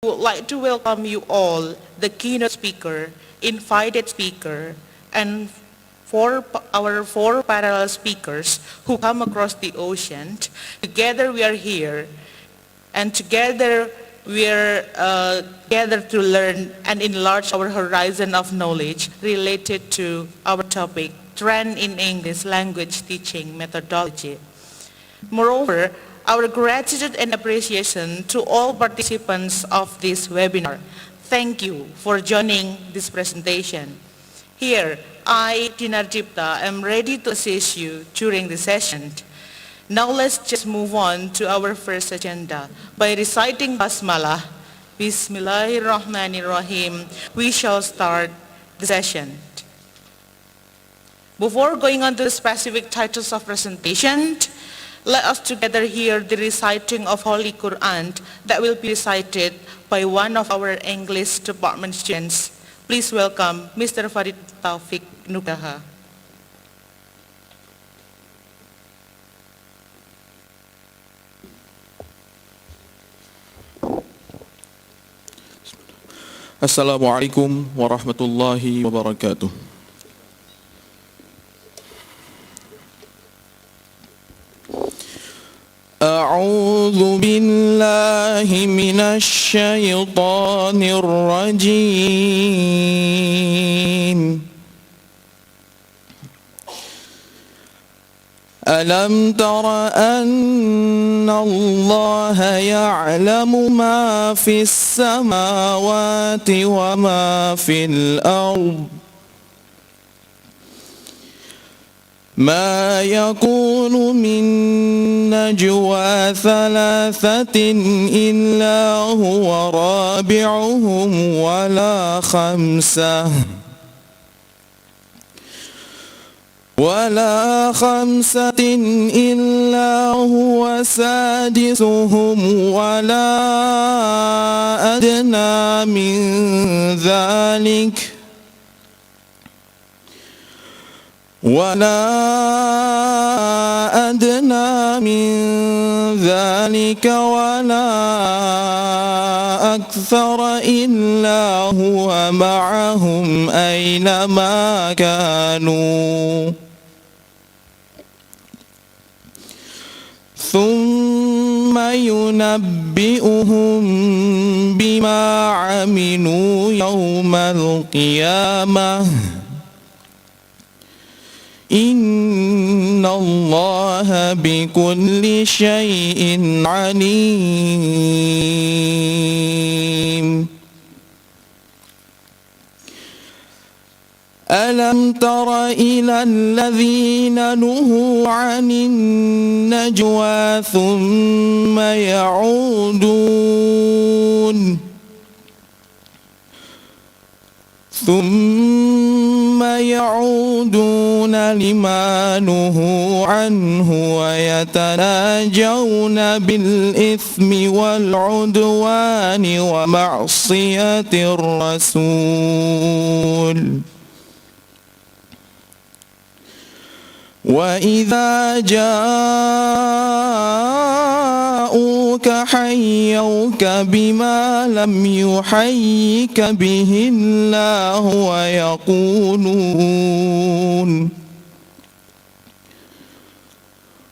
would like to welcome you all, the keynote speaker, invited speaker, and our four parallel speakers who come across the ocean. Together we are here, and together we are gathered to learn and enlarge our horizon of knowledge related to our topic, Trend in English Language Teaching Methodology. Moreover, our gratitude and appreciation to all participants of this webinar. Thank you for joining this presentation. Here, I, Dinar Dipta, am ready to assist you during the session. Now let's just move on to our first agenda. By reciting Basmalah, Bismillahirrahmanirrahim, we shall start the session. Before going on to the specific titles of presentation, let us together hear the reciting of Holy Quran that will be recited by one of our English department students. Please welcome Mr. Farid Taufik Nugraha. Assalamualaikum warahmatullahi wabarakatuh. أعوذ بالله من الشيطان الرجيم ألم تر أن الله يعلم ما في السماوات وما في الأرض ما يكون من نجوى ثلاثة إلا هو رابعهم ولا خمسة إلا هو سادسهم ولا أدنى من ذلك ولا أكثر إلا هو معهم أينما كانوا ثم ينبئهم بما عملوا يوم القيامة إن الله بكل شيء عليم ألم تر إلى الذين نهوا عن النجوى ثم يعودون لما نهوا عنه ويتناجون بالإثم والعدوان ومعصية الرسول وإذا جاءوك حيوك بما لم يحيك به الله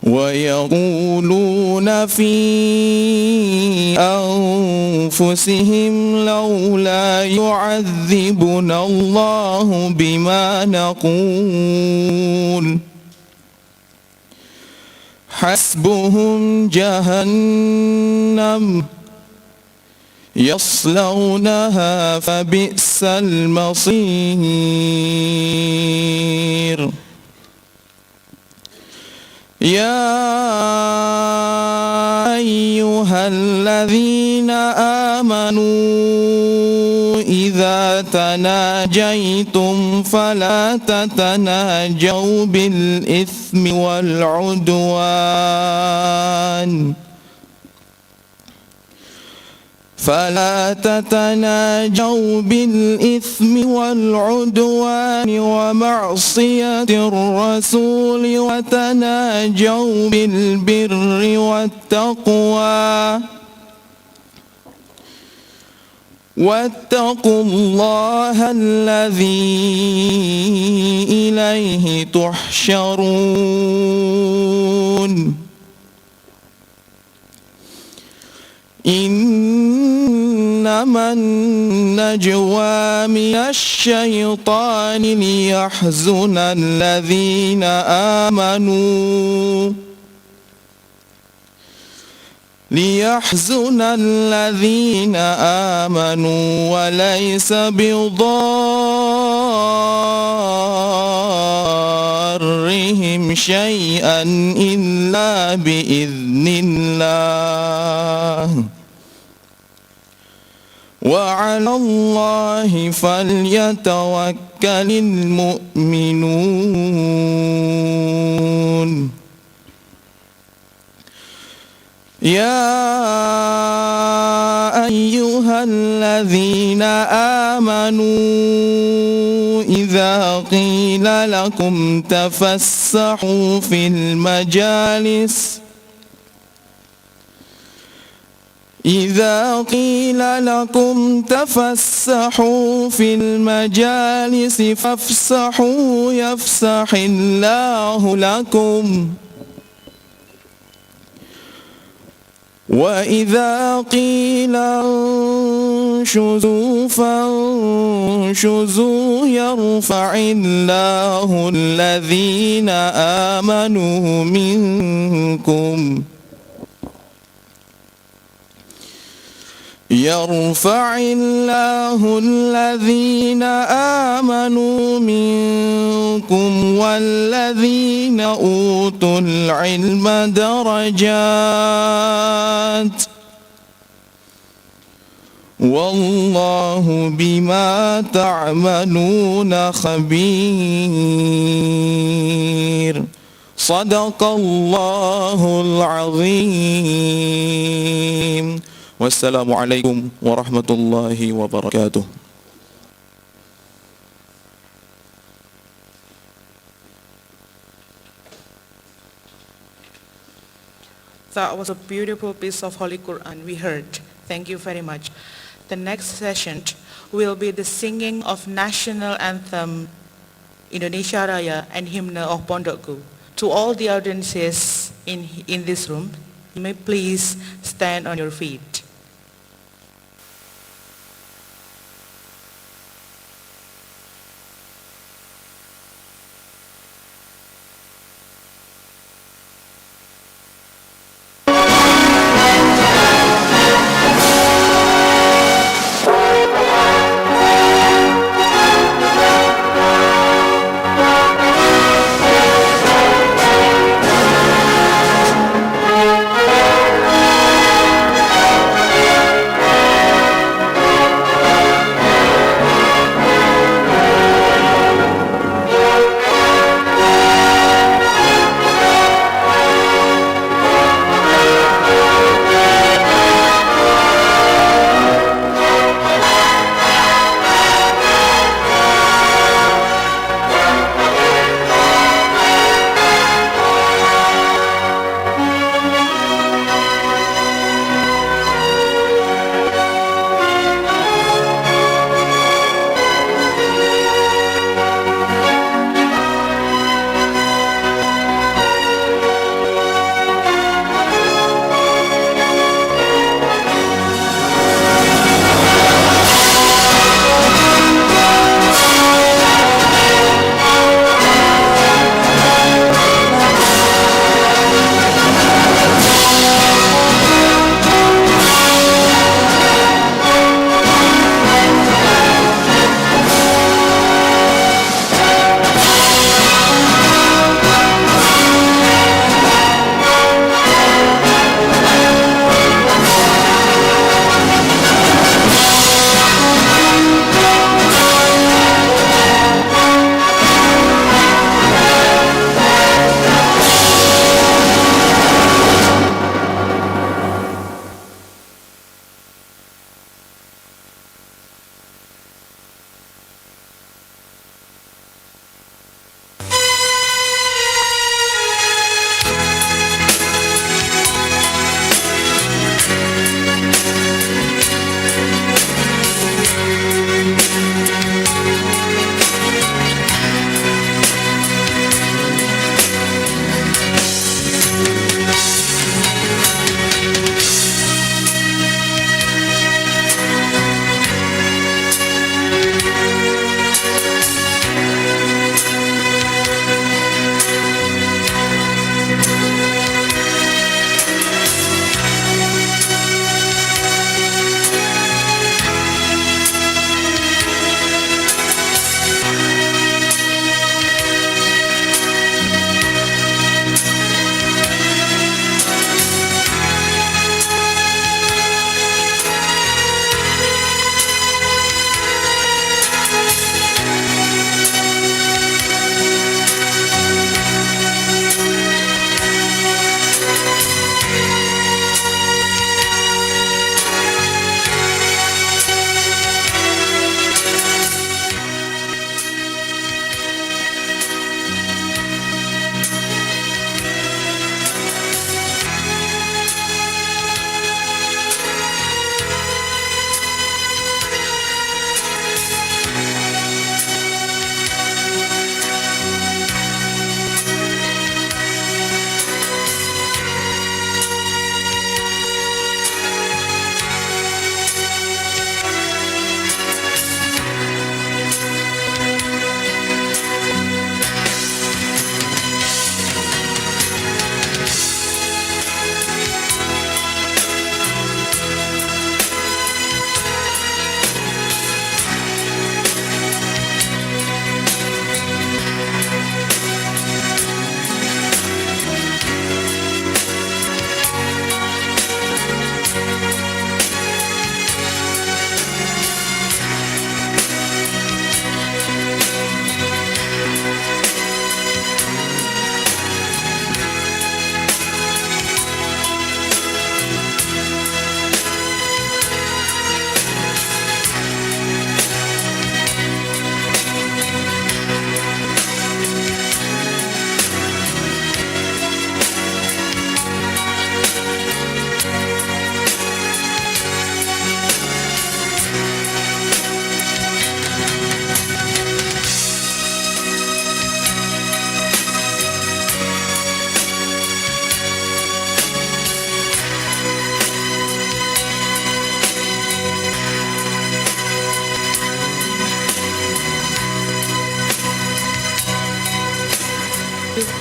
ويقولون في أنفسهم لولا يعذبنا الله بما نقول حسبهم جهنم يصلونها فبئس المصير يا أيها الذين آمنوا إذا تناجيتم فلا تتناجوا بالإثم والعدوان ومعصية الرسول وتناجوا بالبر والتقوى ولا تتناجوا بالإثم والعدوان ومعصية الرسول وتناجوا بالبر والتقوى. وإذا جاءوك حيوك بما لم يحيك به الله ويقولون في أنفسهم لولا يعذبنا الله بما نقول حسبهم جهنم يصلونها فبئس المصير يا أيها الذين آمنوا إذا تناجيتم فلا تتناجوا بالإثم والعدوان فلا تتناجوا بالبر والتقوى واتقوا الله الذي إليه تحشرون إنما النجوى من الشيطان ليحزن الذين آمنوا وليس بضارهم شيئا إلا بإذن الله وعلى الله فليتوكل المؤمنون يا أيها الذين آمنوا إذا قيل لكم تفسحوا في المجالس فافسحوا يفسح الله لكم وإذا قيل انشزوا فانشزوا يرفع الله الذين آمنوا منكم والذين أوتوا العلم درجات والله بما تعملون خبير صدق الله العظيم والسلام عليكم ورحمة الله وبركاته. That was a beautiful piece of Holy Quran we heard. Thank you very much. The next session will be the singing of National Anthem Indonesia Raya and Hymn of Ponorogo. To all the audiences in this room, you may please stand on your feet.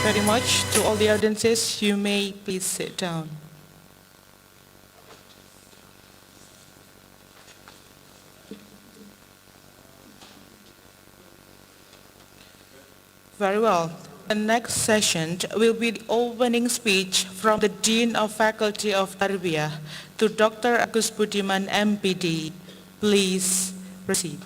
very much. To all the audiences, you may please sit down. Very well. The next session will be the opening speech from the Dean of Faculty of Tarbiyah to Dr. Agus Budiman, M.Pd. Please proceed.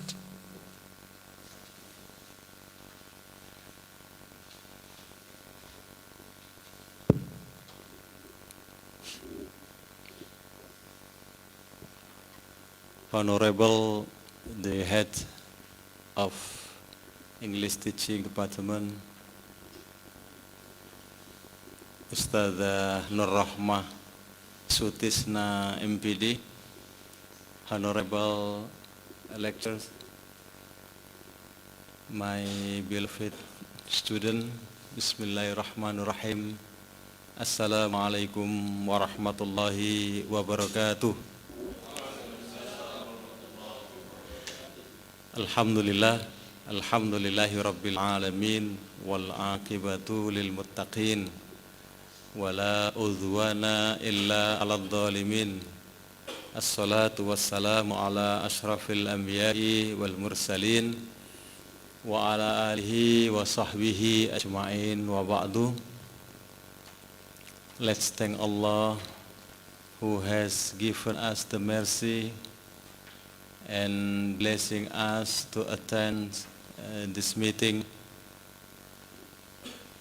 Honorable the head of English Teaching Department, Ustadzah Nurrahma Sutisna M.Pd, Honorable lecturers, my beloved student, Bismillahirrahmanirrahim. Assalamualaikum warahmatullahi wabarakatuh. Alhamdulillah, alhamdulillahi rabbil alamin, wal aqibatu lil muttaqin, wala udhwana illa ala dhalimin. Assalatu wassalamu ala ashrafil anbiya'i wal mursalin, wa ala alihi wa sahbihi ajma'in, wa ba'du. Let's thank Allah who has given us the mercy and blessing us to attend this meeting,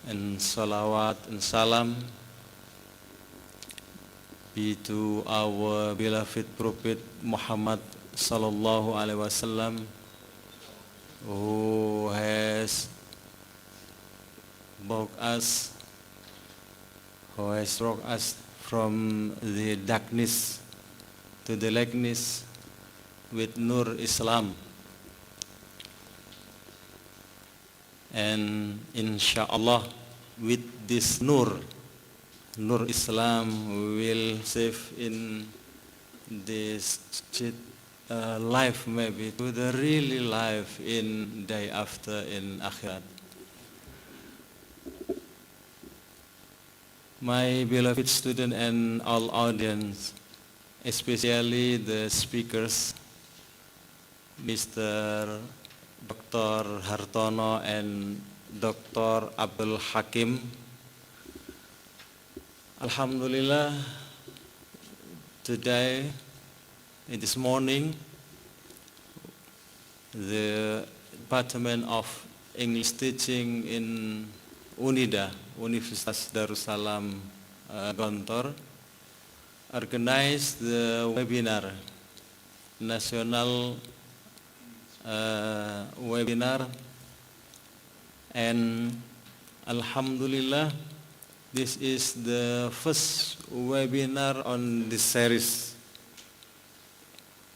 and salawat and salam be to our beloved Prophet Muhammad sallallahu alaihi wasallam, who has brought us from the darkness to the lightness with Nur Islam, and inshallah with this Nur Islam we will save in this life, maybe to the really life in day after in akhirat. My beloved student and all audience, especially the speakers, Mr. Dr. Hartono and Dr. Abdul Hakim. Alhamdulillah, today, this morning, the Department of English Teaching in UNIDA, Universitas Darussalam, Gontor, organized the webinar, national webinar, and alhamdulillah, this is the first webinar on this series.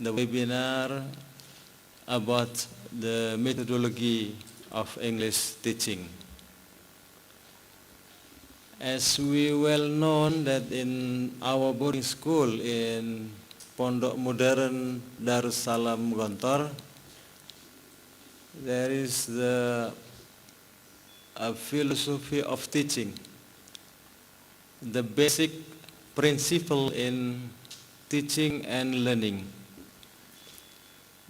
The webinar about the methodology of English teaching. As we well known that in our boarding school in Pondok Modern Darussalam Gontor, there is a philosophy of teaching. The basic principle in teaching and learning.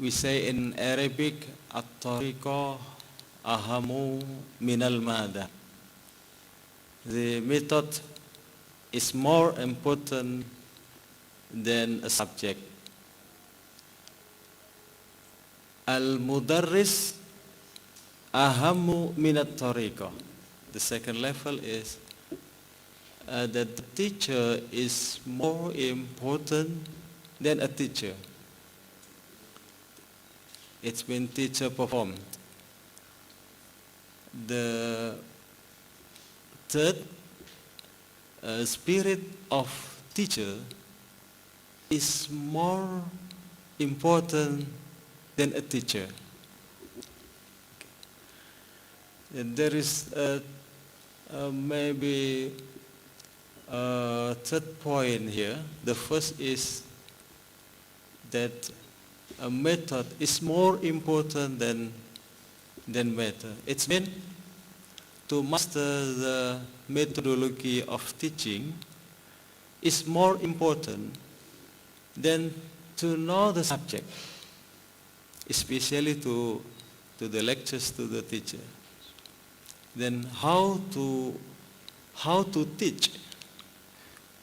We say in Arabic, at-tariqa ahamu minal mada. The method is more important than a subject. Al-mudarris ahamu minat tariqa. The second level is that the teacher is more important than a teacher. It's when teacher performed. The third spirit of teacher is more important than a teacher. And there is maybe a third point here. The first is that a method is more important than method. It's meant to master the methodology of teaching is more important than to know the subject, especially to the lectures to the teacher. Then how to teach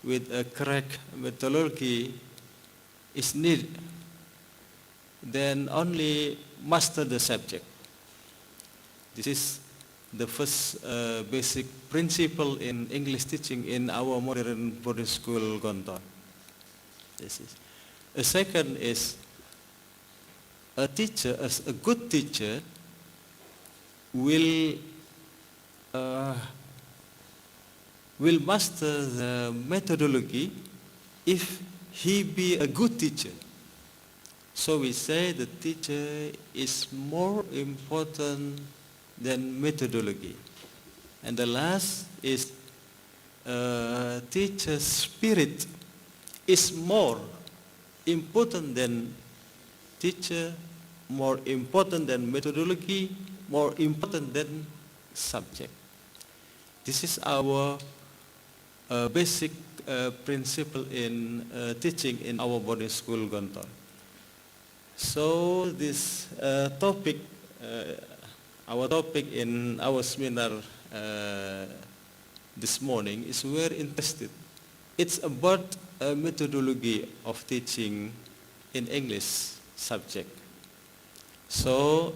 with a correct methodology is needed. Then only master the subject. This is the first basic principle in English teaching in our modern boarding school, Gontor. This is. A second is a teacher, as a good teacher, will master the methodology if he be a good teacher. So we say the teacher is more important than methodology. And the last is teacher's spirit is more important than teacher, more important than methodology, more important than subject. This is our basic principle in teaching in our boarding school, Gontor. So this topic, our topic in our seminar this morning is very interesting. It's about a methodology of teaching in English subject. So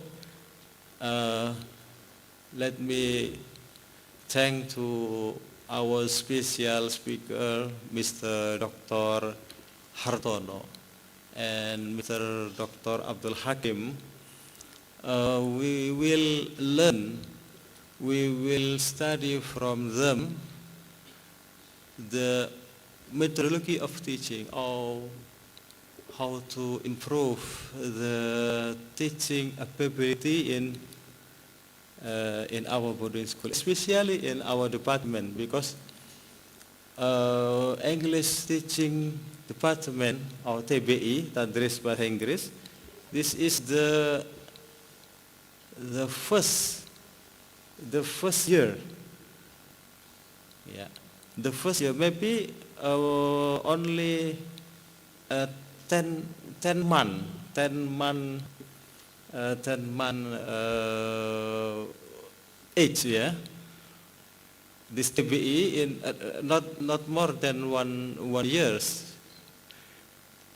let me thank to our special speaker, Mr. Dr. Hartono and Mr. Dr. Abdul Hakim. We will learn, we will study from them the methodology of teaching, or how to improve the teaching ability in our boarding school, especially in our department, because English teaching department, or TBI, Tadris Bahasa Inggris, this is the first year. Yeah, the first year, maybe only 10 month age, yeah. This TBI in not more than one years.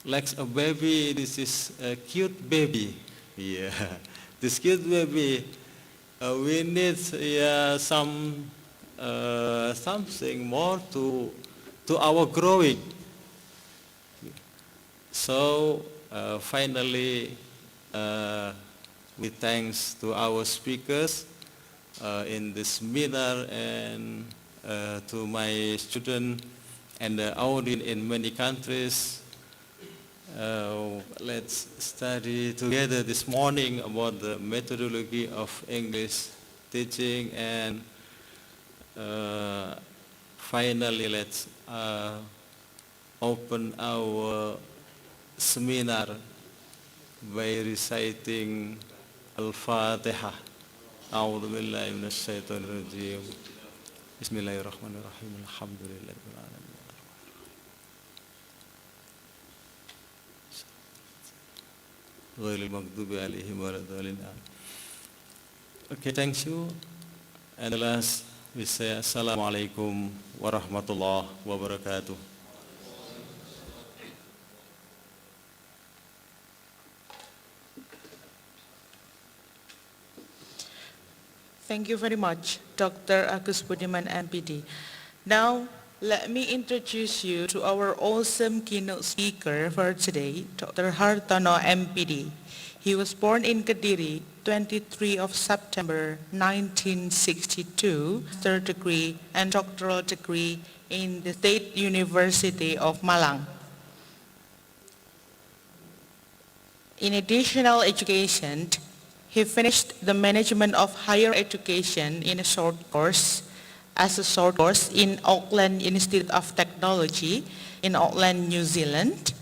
Like a baby, this is a cute baby. Yeah, this cute baby. We need something more to our growing. So finally, we thanks to our speakers in this seminar, and to my student and the audience in many countries. Let's study together this morning about the methodology of English teaching, and finally let's open our seminar by reciting Al-Fatihah. A'udhu billahi minash shaitanir rajim. Bismillahirrahmanirrahim. Alhamdulillahi rabbil alamin. Ghairil maghdubi alaihim waladdallin. Okay, thank you. And the last, we say Assalamu alaikum warahmatullahi wabarakatuh. Thank you very much, Dr. Agus Budiman, M.Pd. Now, let me introduce you to our awesome keynote speaker for today, Dr. Hartono, M.Pd. He was born in Kediri, 23 of September 1962, third degree and doctoral degree in the State University of Malang. In additional education, he finished the management of higher education in a short course in Auckland Institute of Technology in Auckland, New Zealand,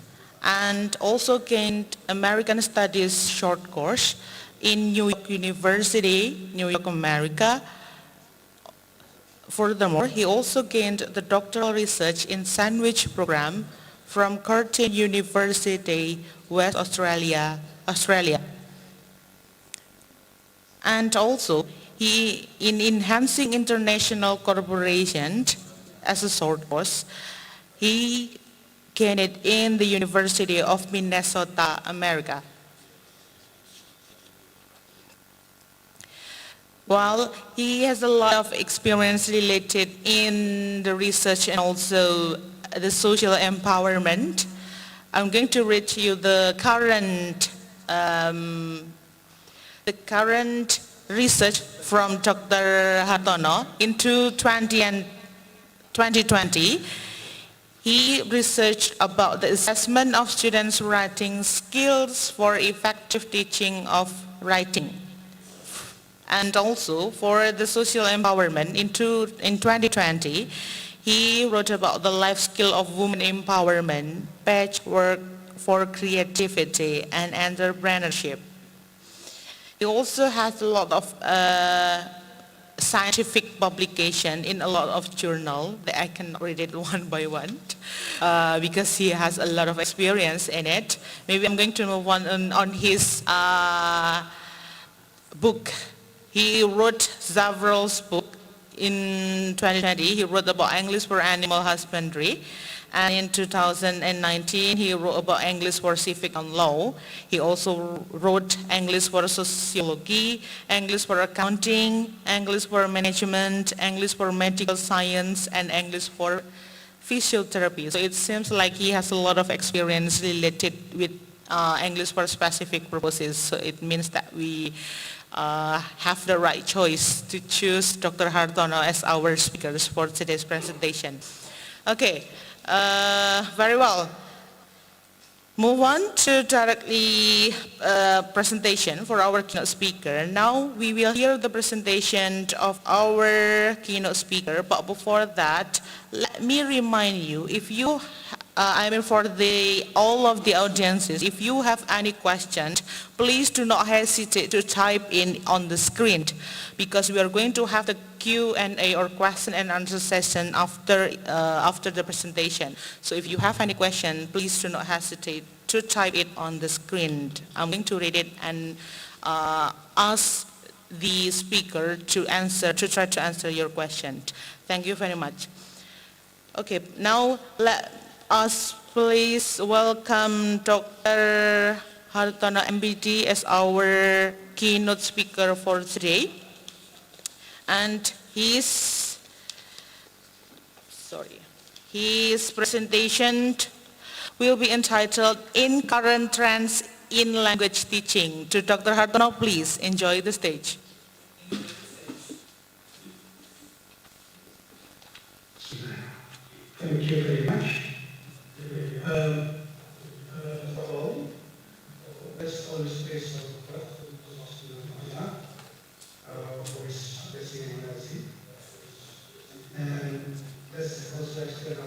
and also gained American Studies short course in New York University, New York, America, Furthermore, he also gained the doctoral research in sandwich program from Curtin University, West Australia, Australia. And also, he, in enhancing international cooperation as a short course, he gained it in the University of Minnesota, America. While he has a lot of experience related in the research and also the social empowerment, I'm going to read to you the current research from Dr. Hartono into 2020. He researched about the assessment of students' writing skills for effective teaching of writing. And also for the social empowerment in 2020, he wrote about the life skill of women empowerment, patchwork for creativity and entrepreneurship. He also has a lot of scientific publication in a lot of journals that I cannot read it one by one because he has a lot of experience in it. Maybe I'm going to move on his book. He wrote several books. In 2020, he wrote about English for animal husbandry. And in 2019, he wrote about English for civic and law. He also wrote English for sociology, English for accounting, English for management, English for medical science, and English for physiotherapy. So it seems like he has a lot of experience related with English for specific purposes. So it means that we have the right choice to choose Dr. Hartono as our speakers for today's presentation. Okay, very well. Move on to directly presentation for our keynote speaker. Now we will hear the presentation of our keynote speaker, but before that, let me remind you, if you for all of the audiences, if you have any questions, please do not hesitate to type in on the screen because we are going to have the Q&A or question and answer session after the presentation. So if you have any question, please do not hesitate to type it on the screen. I'm going to read it and ask the speaker to try to answer your question. Thank you very much. Okay, now let us please welcome Dr. Hartono M.Pd as our keynote speaker for today. And his presentation will be entitled In Current Trends in Language Teaching. To Dr. Hartono, please enjoy the stage. Thank you very much. Let's always space for his blessing and mercy. And let's also extend our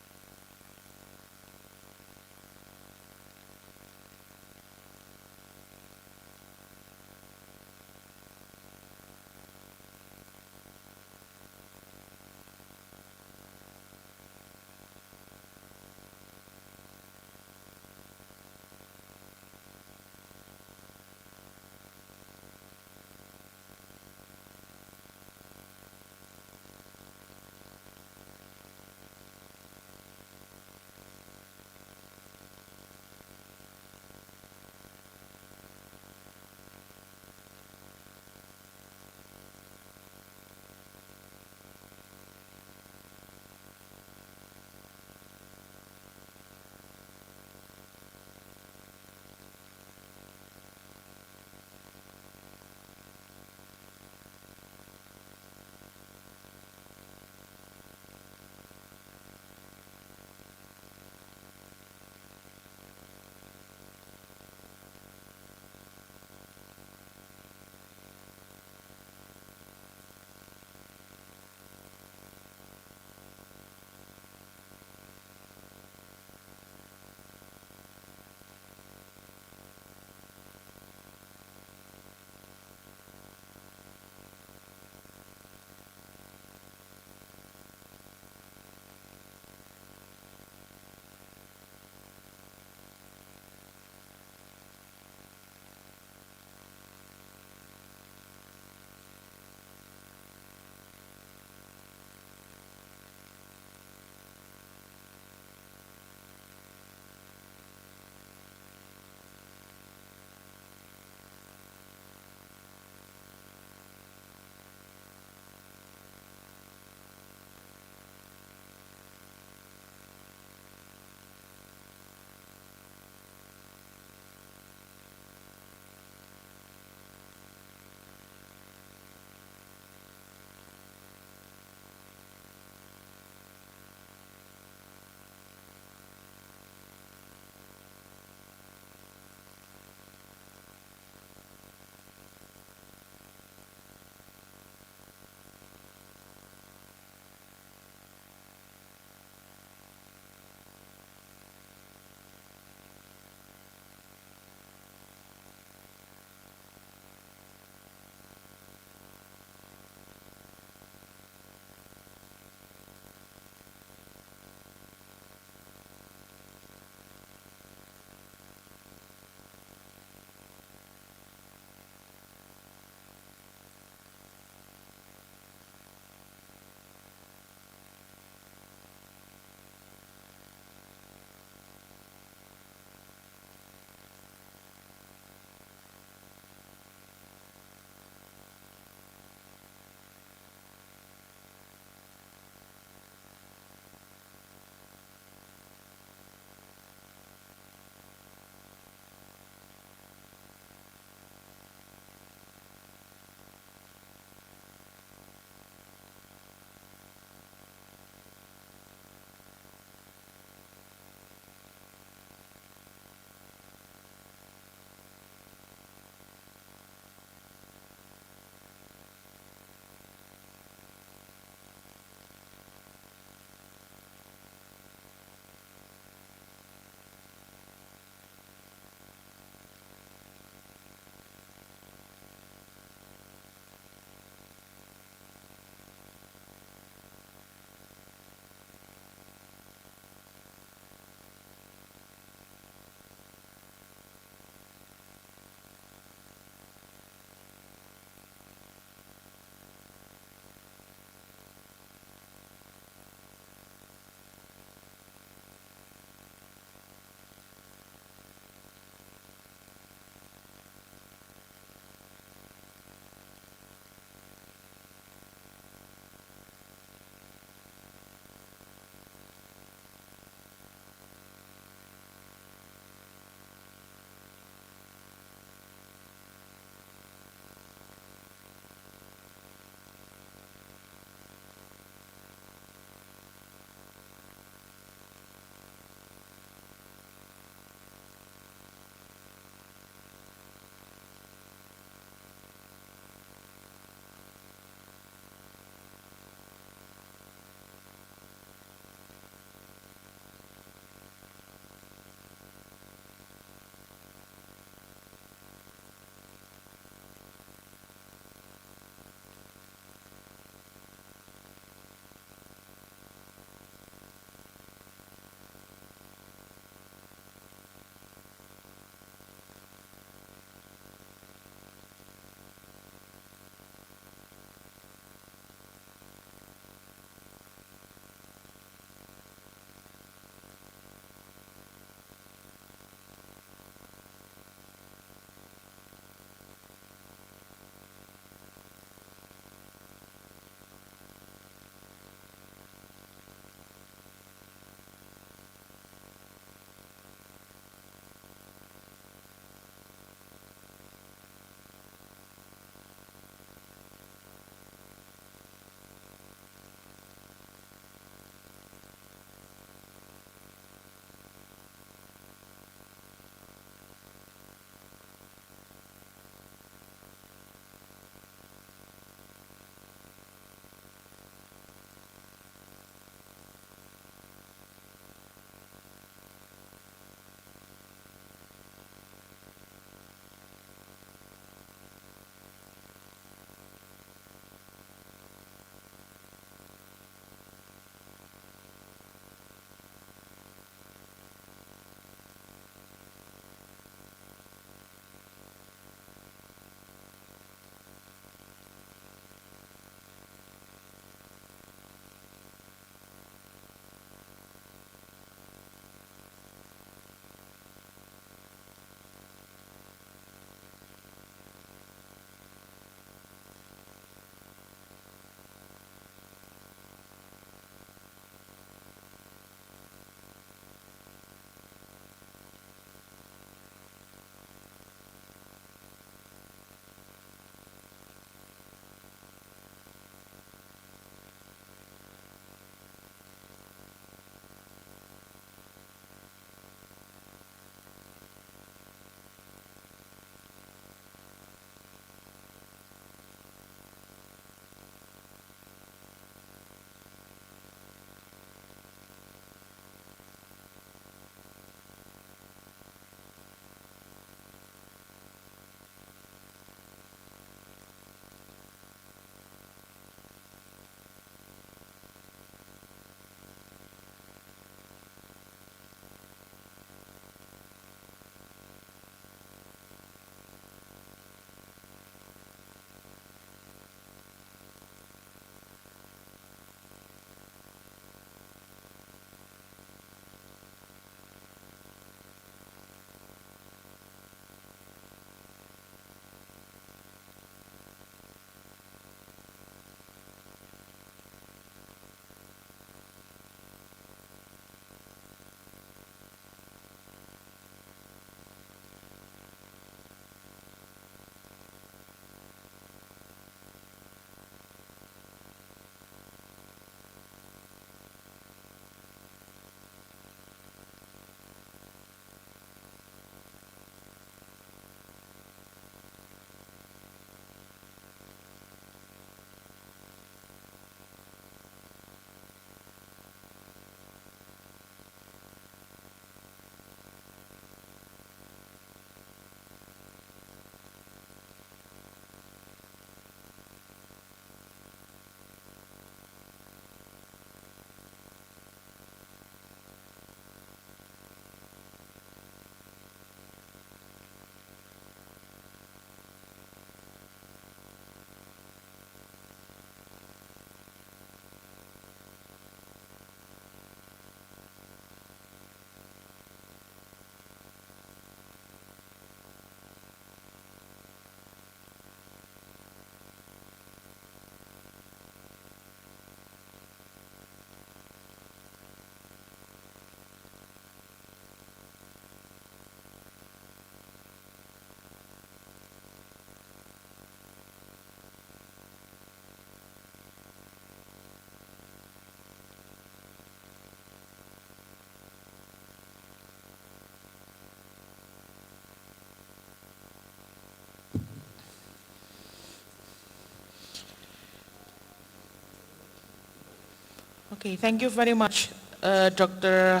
Okay, thank you very much, Dr.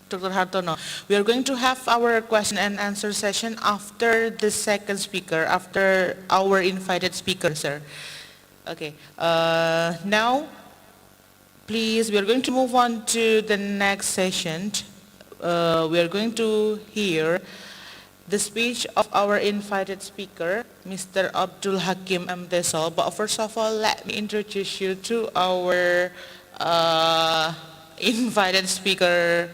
Hartono. We are going to have our question and answer session after the second speaker, after our invited speaker, sir. Okay, now, please, we are going to move on to the next session. We are going to hear the speech of our invited speaker, Mr. Abdul Hakim M.TESOL. But first of all, let me introduce you to our invited speaker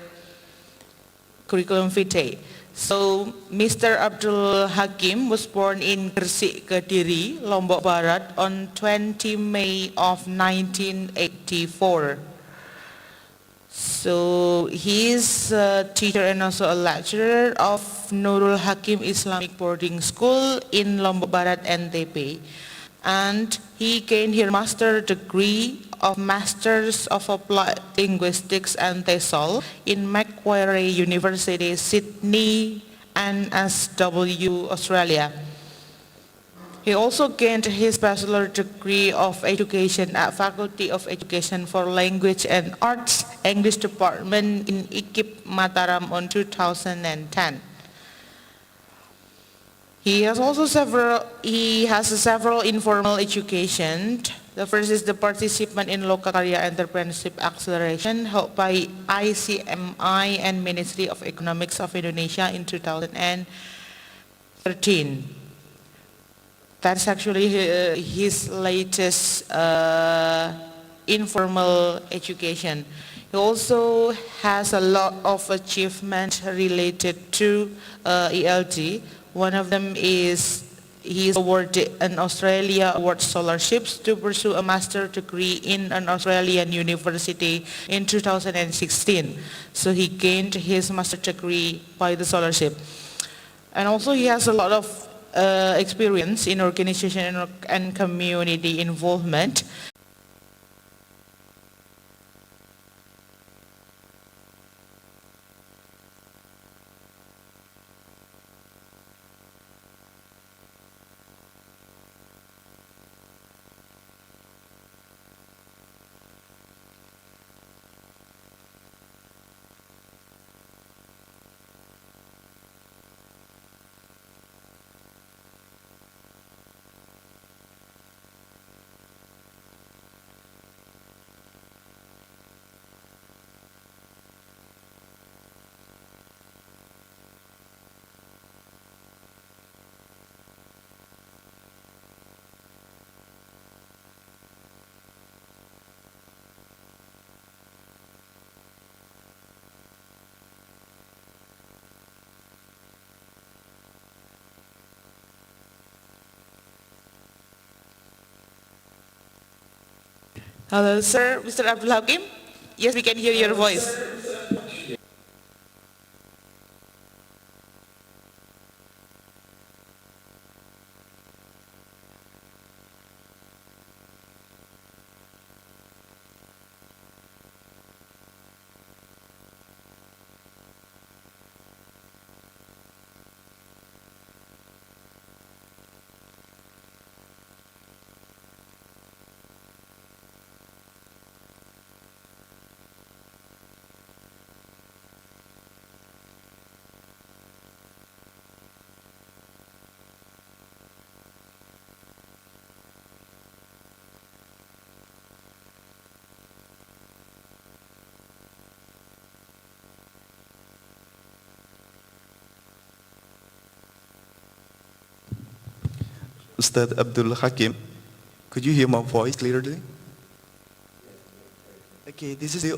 curriculum vitae. So, Mr. Abdul Hakim was born in Gresik, Kediri, Lombok Barat on 20 May of 1984. So, he is a teacher and also a lecturer of Nurul Hakim Islamic Boarding School in Lombok Barat, NTB. And he gained his master's degree of Masters of Applied Linguistics and TESOL in Macquarie University, Sydney, NSW, Australia. He also gained his bachelor degree of education at Faculty of Education for Language and Arts, English Department in IKIP, Mataram on 2010. He has several informal education. The first is the participant in Local Area Entrepreneurship Acceleration held by ICMI and Ministry of Economics of Indonesia in 2013. That's actually his latest informal education. He also has a lot of achievement related to ELD. One of them is he is awarded an Australia Award Scholarships to pursue a master's degree in an Australian university in 2016. So he gained his master's degree by the scholarship. And also he has a lot of experience in organization and community involvement. Hello, sir, Mr. Abdul Hakim. Yes, we can hear your voice. Ustad Abdul Hakim, could you hear my voice clearly? Okay, this is the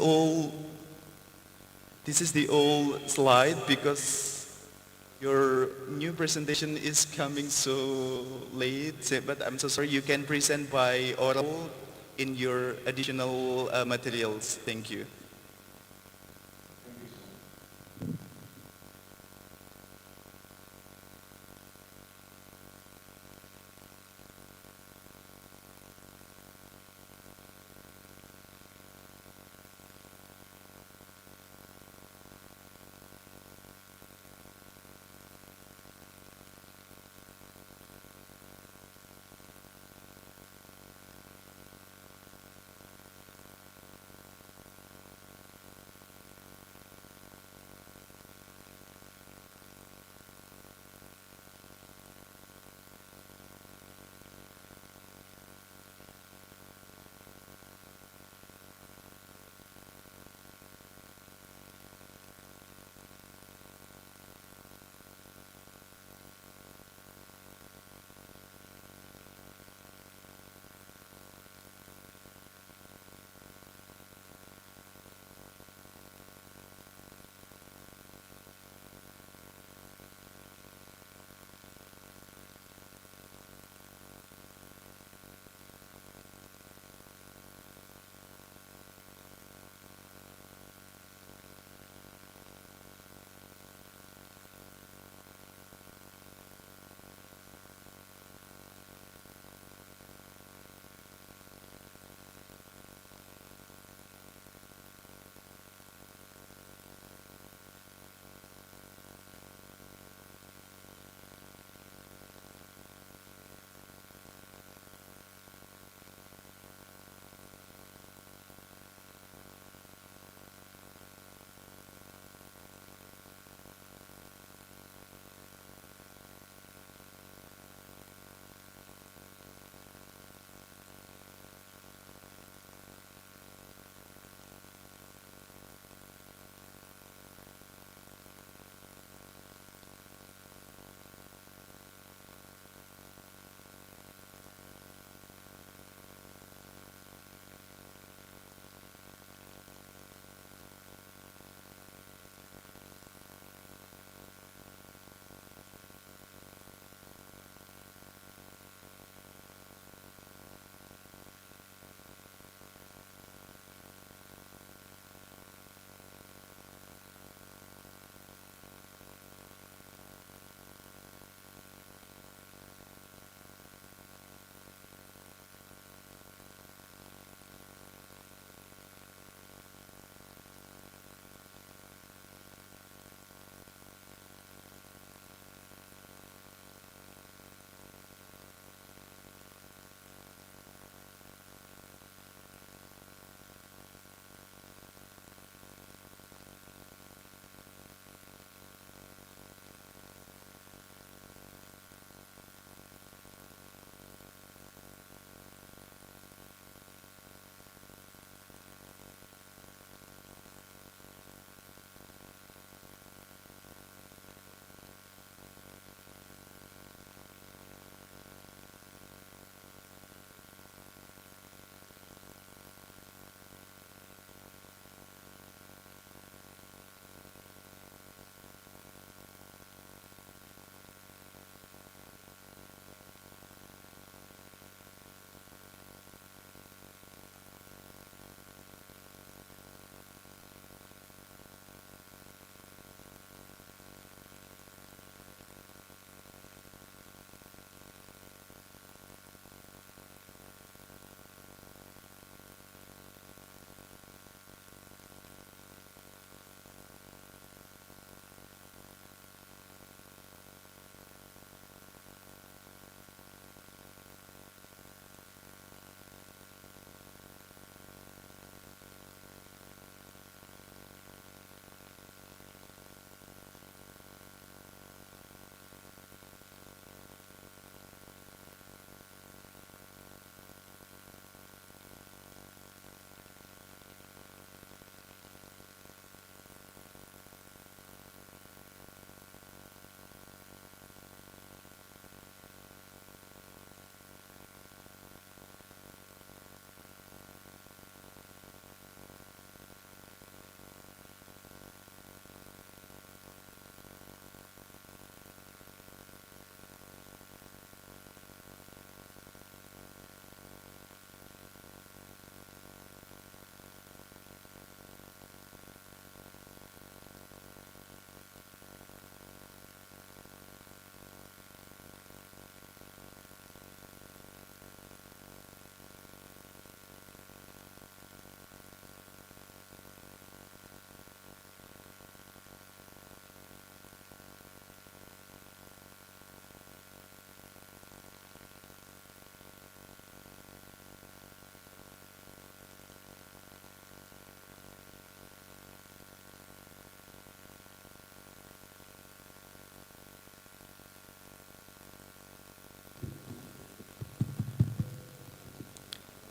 old slide because your new presentation is coming so late, but I'm so sorry, you can present by oral in your additional materials. Thank you.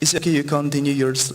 It's okay, you continue yours.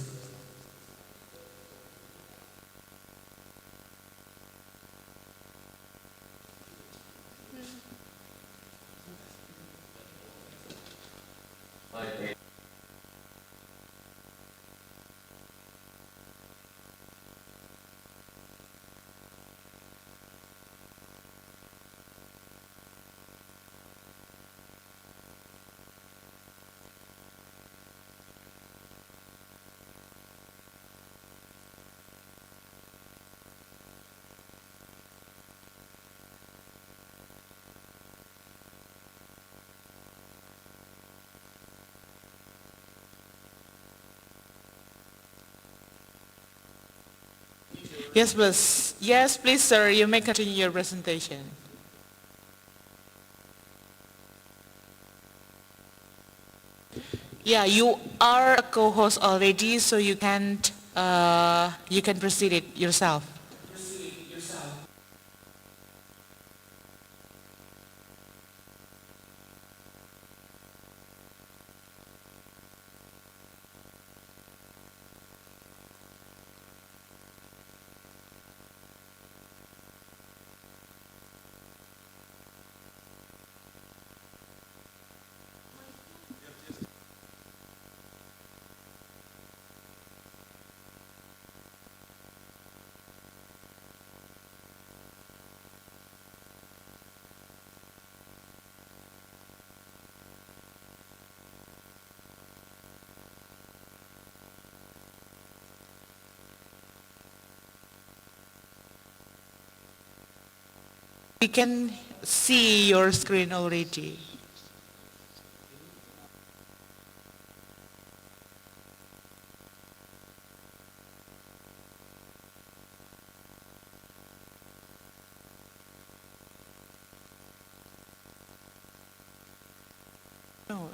Yes, boss. Yes, please, sir. You may continue your presentation. Yeah, you are a co-host already, so you can proceed it yourself. We can see your screen already. No.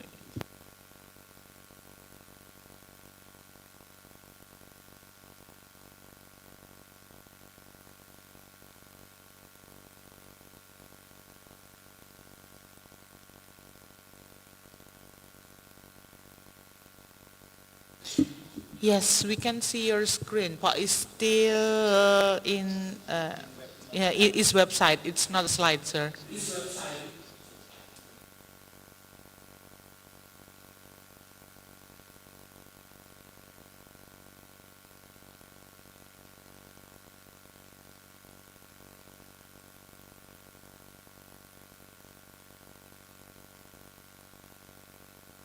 Yes, we can see your screen, but it's still yeah, it's website. It's not a slide, sir.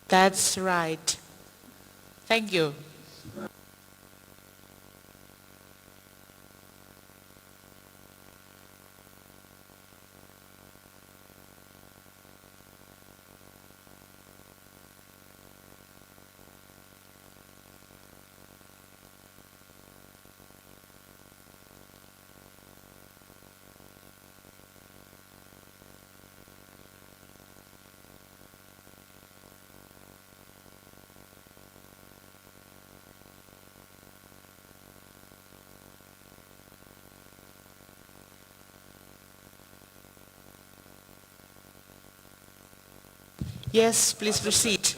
That's right. Thank you. Yes, please proceed.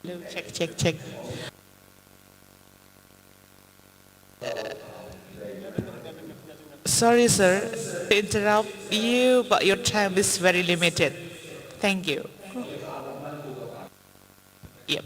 Hello, check, check, check. Sorry, sir, to interrupt you, but your time is very limited. Thank you. Yep.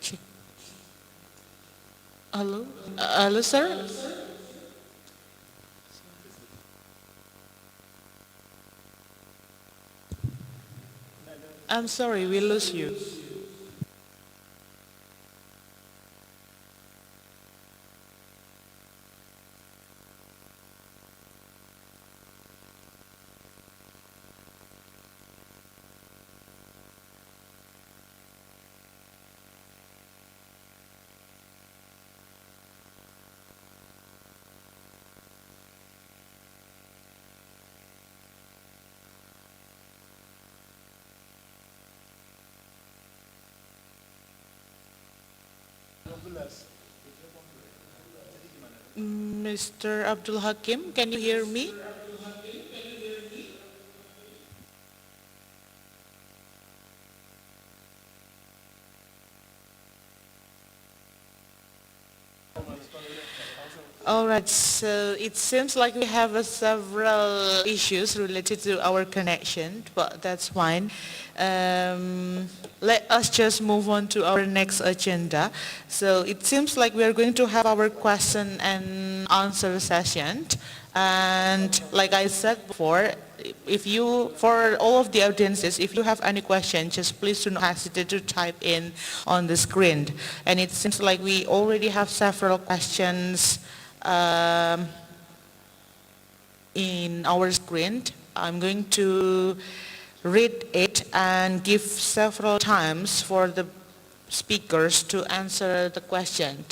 Check. Hello? Hello, sir? I'm sorry, we lose you. Mr. Abdul Hakim, can you hear me? All right, so it seems like we have several issues related to our connection, but that's fine. Let us just move on to our next agenda. So it seems like we are going to have our question and answer session. And like I said before, if you, for all of the audiences, if you have any questions, just please do not hesitate to type in on the screen. And it seems like we already have several questions in our screen. I'm going to read it and give several times for the speakers to answer the question.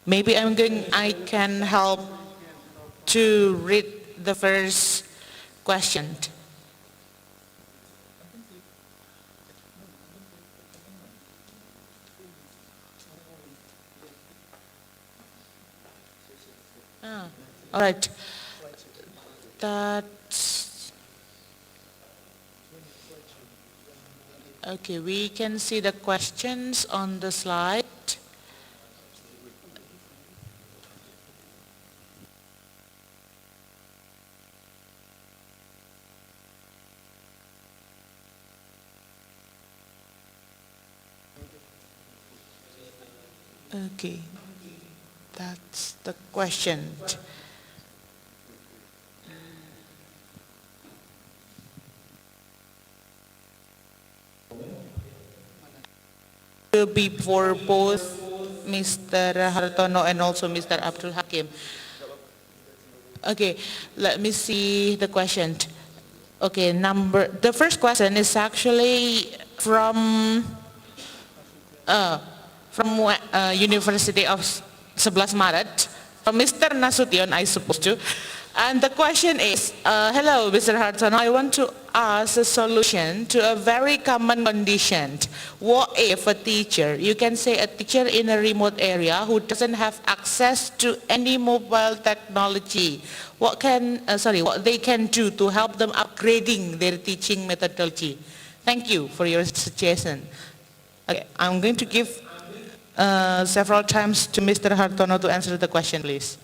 Maybe I can help to read the first question. All right. That's okay. We can see the questions on the slide. Okay, that's the question. Will be for both Mr. Hartono and also Mr. Abdul Hakim. Okay, let me see the question. Okay, the first question is actually from University of 11 Maret, from Mr. Nasution, I suppose to. And the question is, hello, Mr. Hartono, I want to ask a solution to a very common condition. What if a teacher, you can say a teacher in a remote area who doesn't have access to any mobile technology, what they can do to help them upgrading their teaching methodology? Thank you for your suggestion. Okay, I'm going to give several times to Mr. Hartono to answer the question, please.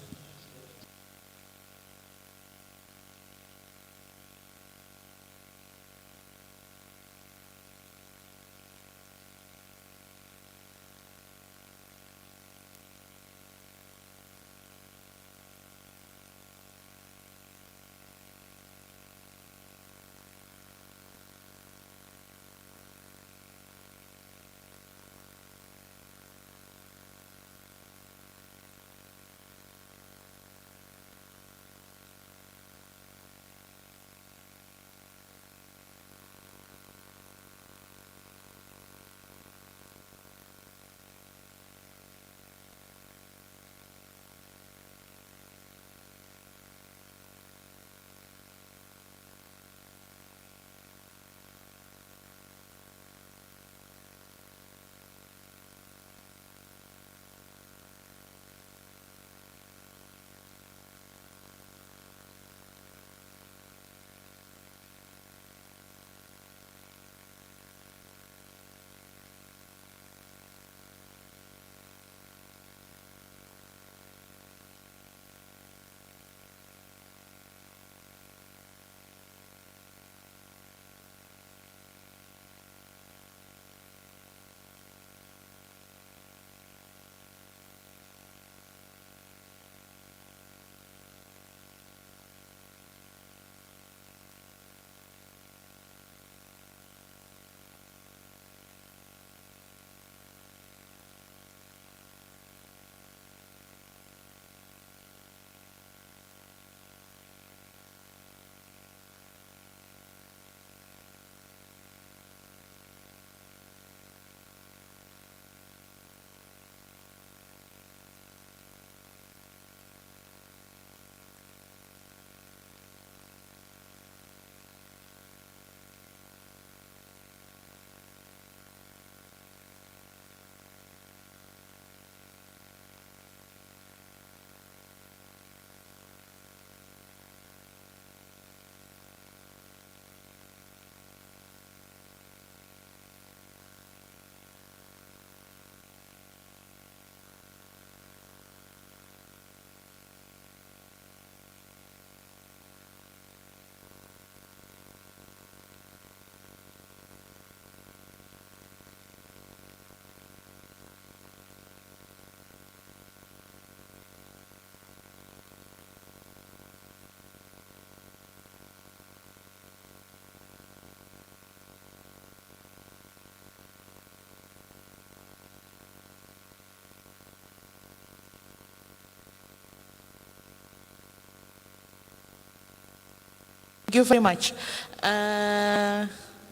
Thank you very much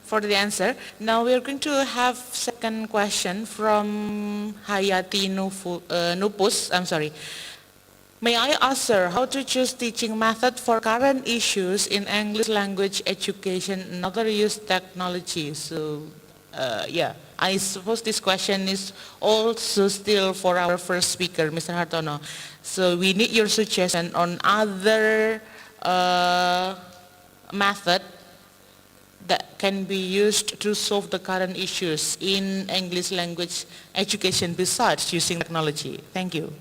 for the answer. Now we are going to have second question from Hayati Nupus. I'm sorry. May I ask, sir, how to choose teaching method for current issues in English language education and other use technology? So, yeah, I suppose this question is also still for our first speaker, Mr. Hartono. So we need your suggestion on other method that can be used to solve the current issues in English language education besides using technology. Thank you.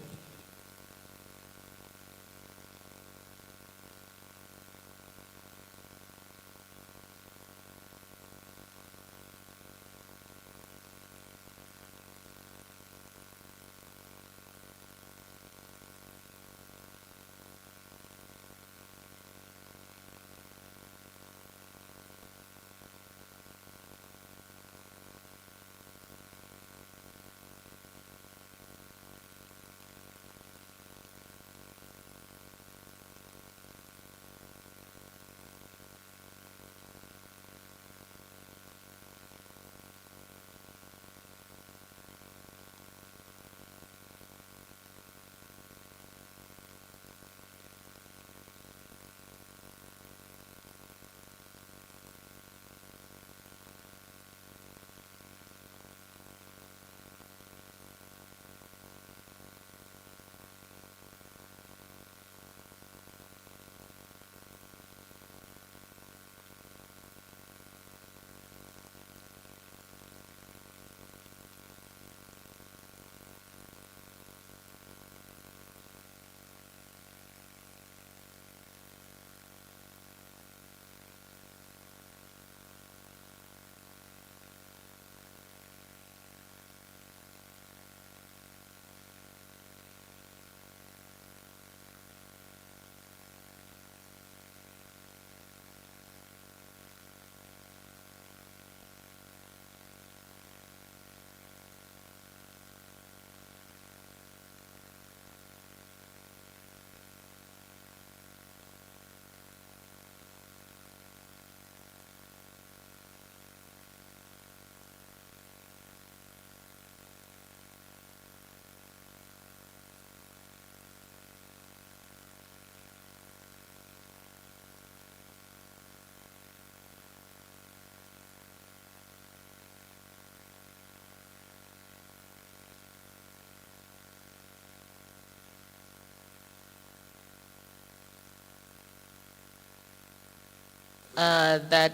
that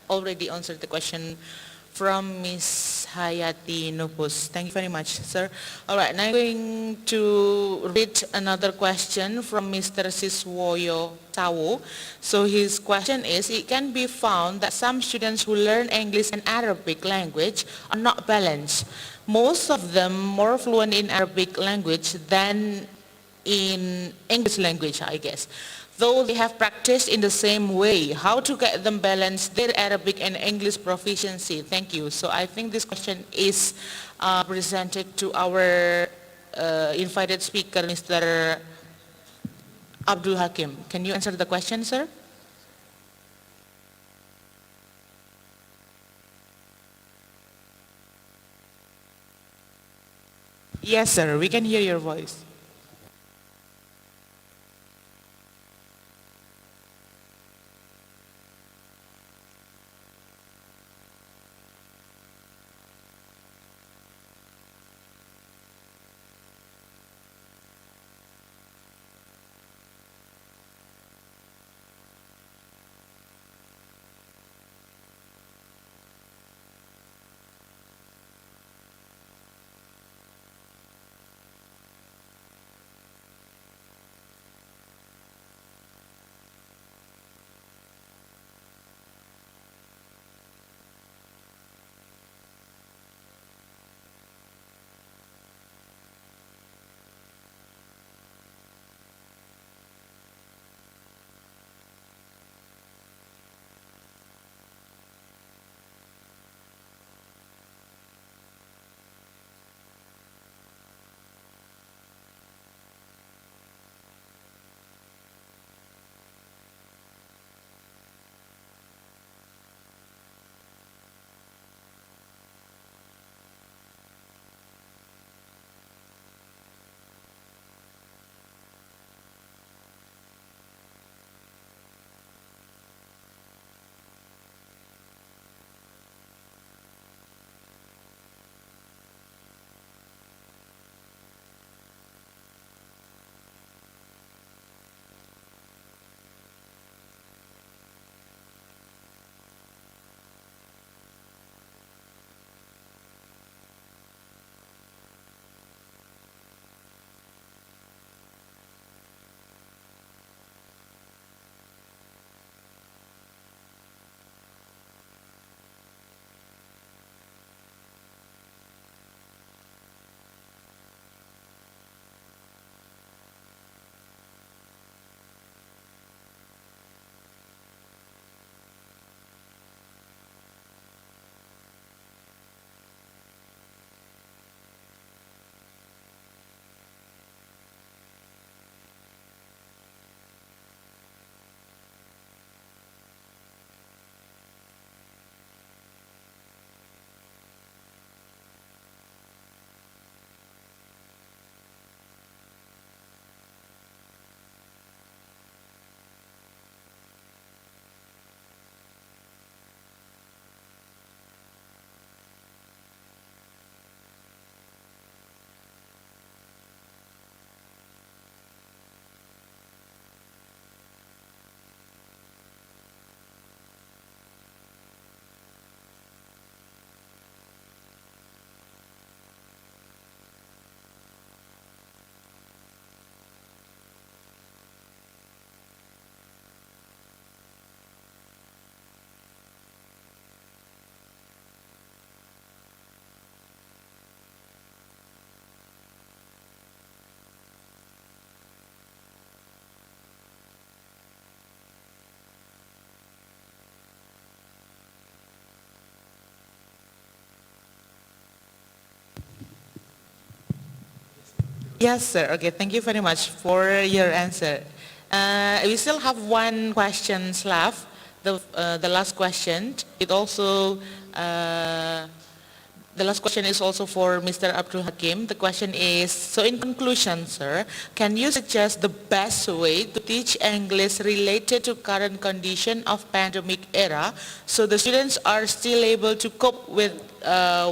already answered the question from Ms. Hayati Nupus. Thank you very much, sir. All right, now I'm going to read another question from Mr. Siswoyo Tawo. So his question is, it can be found that some students who learn English and Arabic language are not balanced. Most of them more fluent in Arabic language than in English language, I guess. Though they have practiced in the same way, how to get them balance their Arabic and English proficiency? Thank you. So I think this question is presented to our invited speaker, Mr. Abdul Hakim. Can you answer the question, sir? Yes, sir. We can hear your voice. Yes, sir. Okay, thank you very much for your answer. We still have one question left. The last question. The last question is also for Mr. Abdul Hakim. The question is, so in conclusion, sir, can you suggest the best way to teach English related to current condition of pandemic era so the students are still able to cope with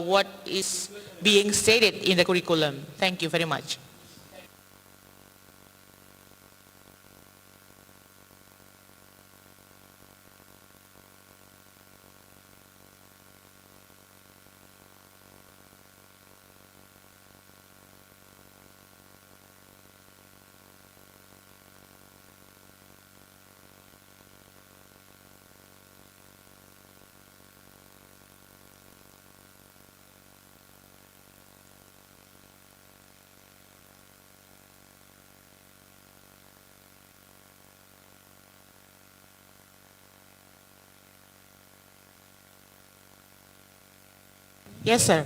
what is being stated in the curriculum? Thank you very much. Yes, sir.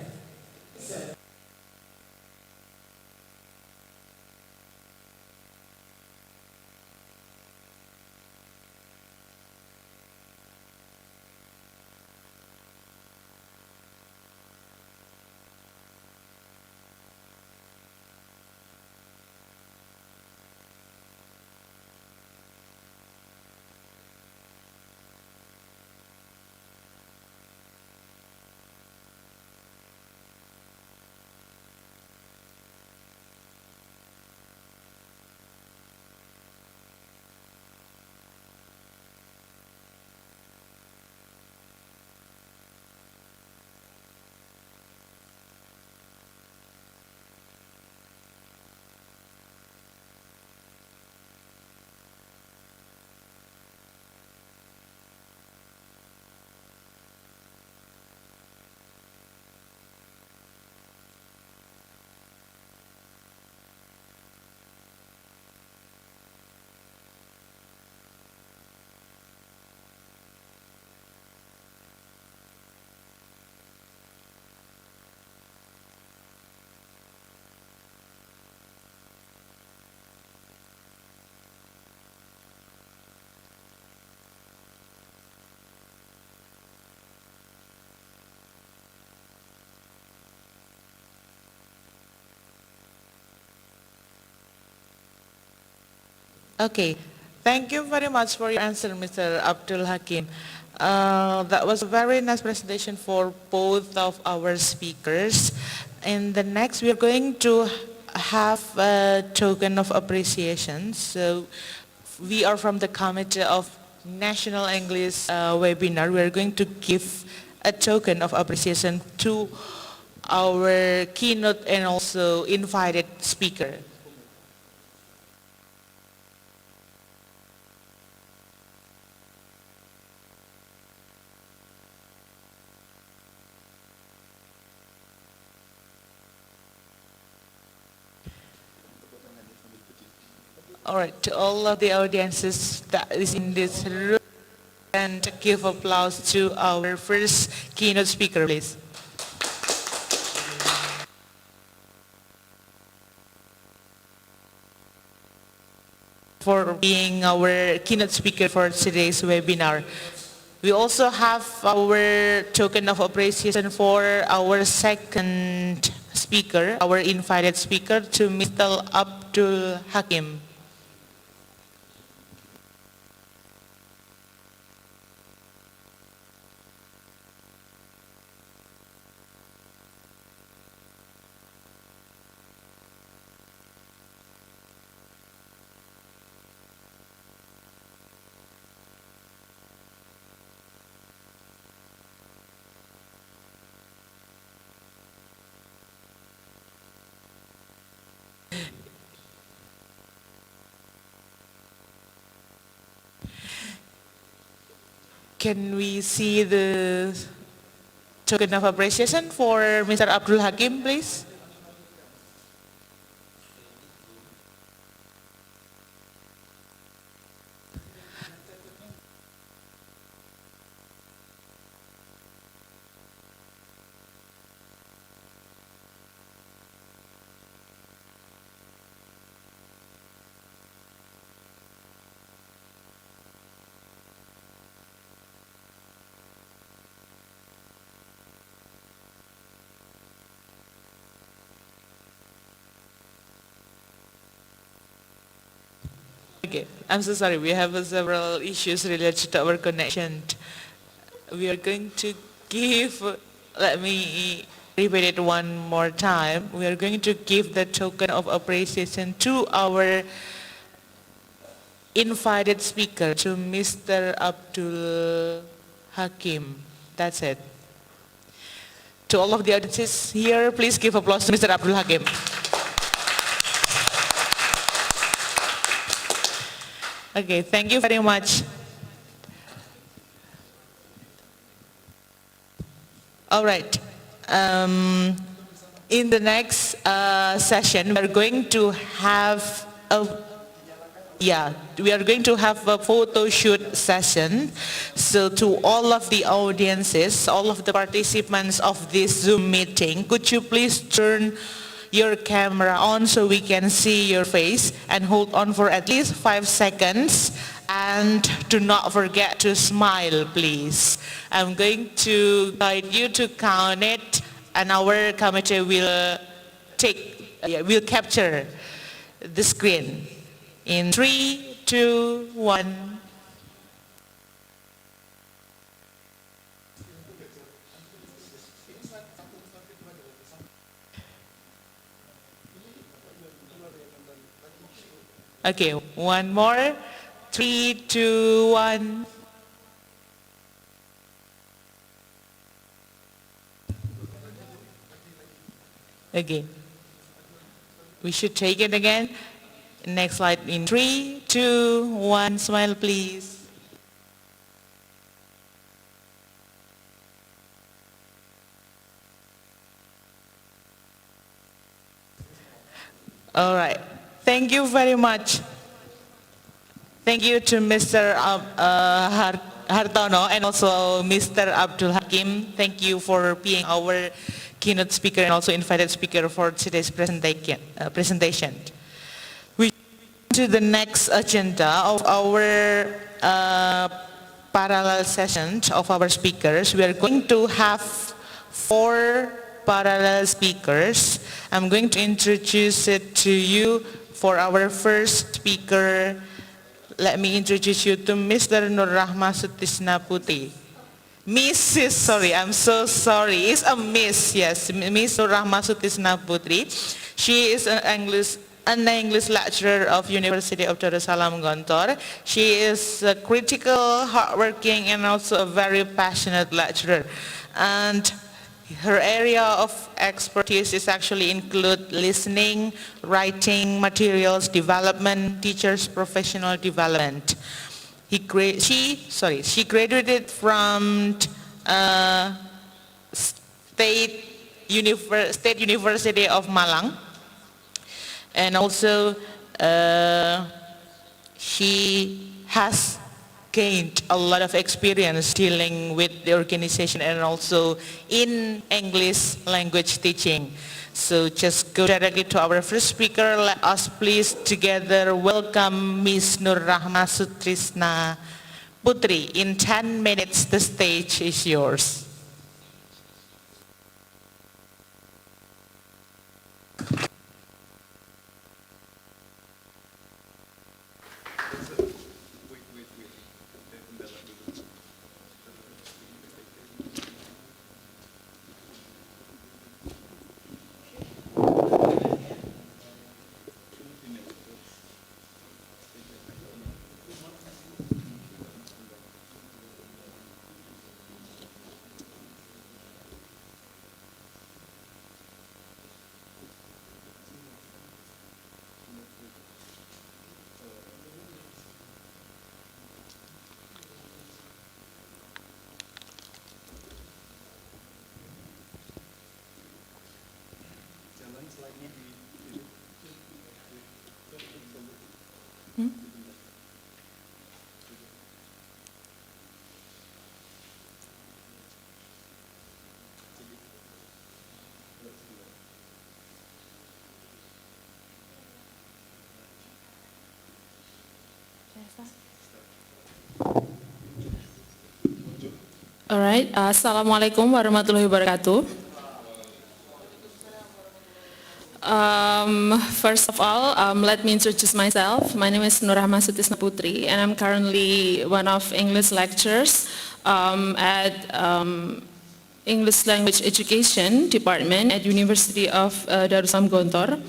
Okay. Thank you very much for your answer, Mr. Abdul Hakim. That was a very nice presentation for both of our speakers. And the next, we are going to have a token of appreciation. So we are from the Committee of National English Webinar. We are going to give a token of appreciation to our keynote and also invited speaker. All right, to all of the audiences that is in this room, and give applause to our first keynote speaker, please. For being our keynote speaker for today's webinar. We also have our token of appreciation for our second speaker, our invited speaker, to Mr. Abdul Hakim. Can we see the token of appreciation for Mr. Abdul Hakim, please? Okay, I'm so sorry. We have several issues related to our connection. We are going to give, let me repeat it one more time. We are going to give the token of appreciation to our invited speaker, to Mr. Abdul Hakim. That's it. To all of the audiences here, please give applause to Mr. Abdul Hakim. Okay, thank you very much. All right. In the next session, we're going to have a Yeah, we are going to have a photo shoot session. So to all of the audiences, all of the participants of this Zoom meeting, could you please turn your camera on so we can see your face and hold on for at least 5 seconds, and do not forget to smile, please. I'm going to guide you to count it, and our committee will capture the screen. In 3, 2, 1. Okay, one more. 3, 2, 1. Okay. We should take it again. Next slide in 3, 2, 1. Smile, please. All right. Thank you very much. Thank you to Mr. Hartono and also Mr. Abdul Hakim. Thank you for being our keynote speaker and also invited speaker for today's presentation. We to the next agenda of our parallel sessions of our speakers. We are going to have 4 parallel speakers. I'm going to introduce it to you. For our first speaker, let me introduce you to Mr. Nurrahma Sutisna Putri. Mrs. Sorry, I'm so sorry. It's a Miss, yes. Miss Nurrahma Sutisna Putri. She is an English lecturer of University of Darussalam, Gontor. She is a critical, hardworking, and also a very passionate lecturer. And her area of expertise is actually include listening, writing, materials development, teachers' professional development. She graduated from State University of Malang, and also she has gained a lot of experience dealing with the organization and also in English language teaching. So just go directly to our first speaker. Let us please together welcome Ms. Nurrahma Sutisna Putri. In 10 minutes, the stage is yours. All right, Assalamualaikum warahmatullahi wabarakatuh. First of all, let me introduce myself. My name is Nurrahma Sutisna Putri, and I'm currently one of English lecturers at English Language Education Department at University of Darussalam, Gontor.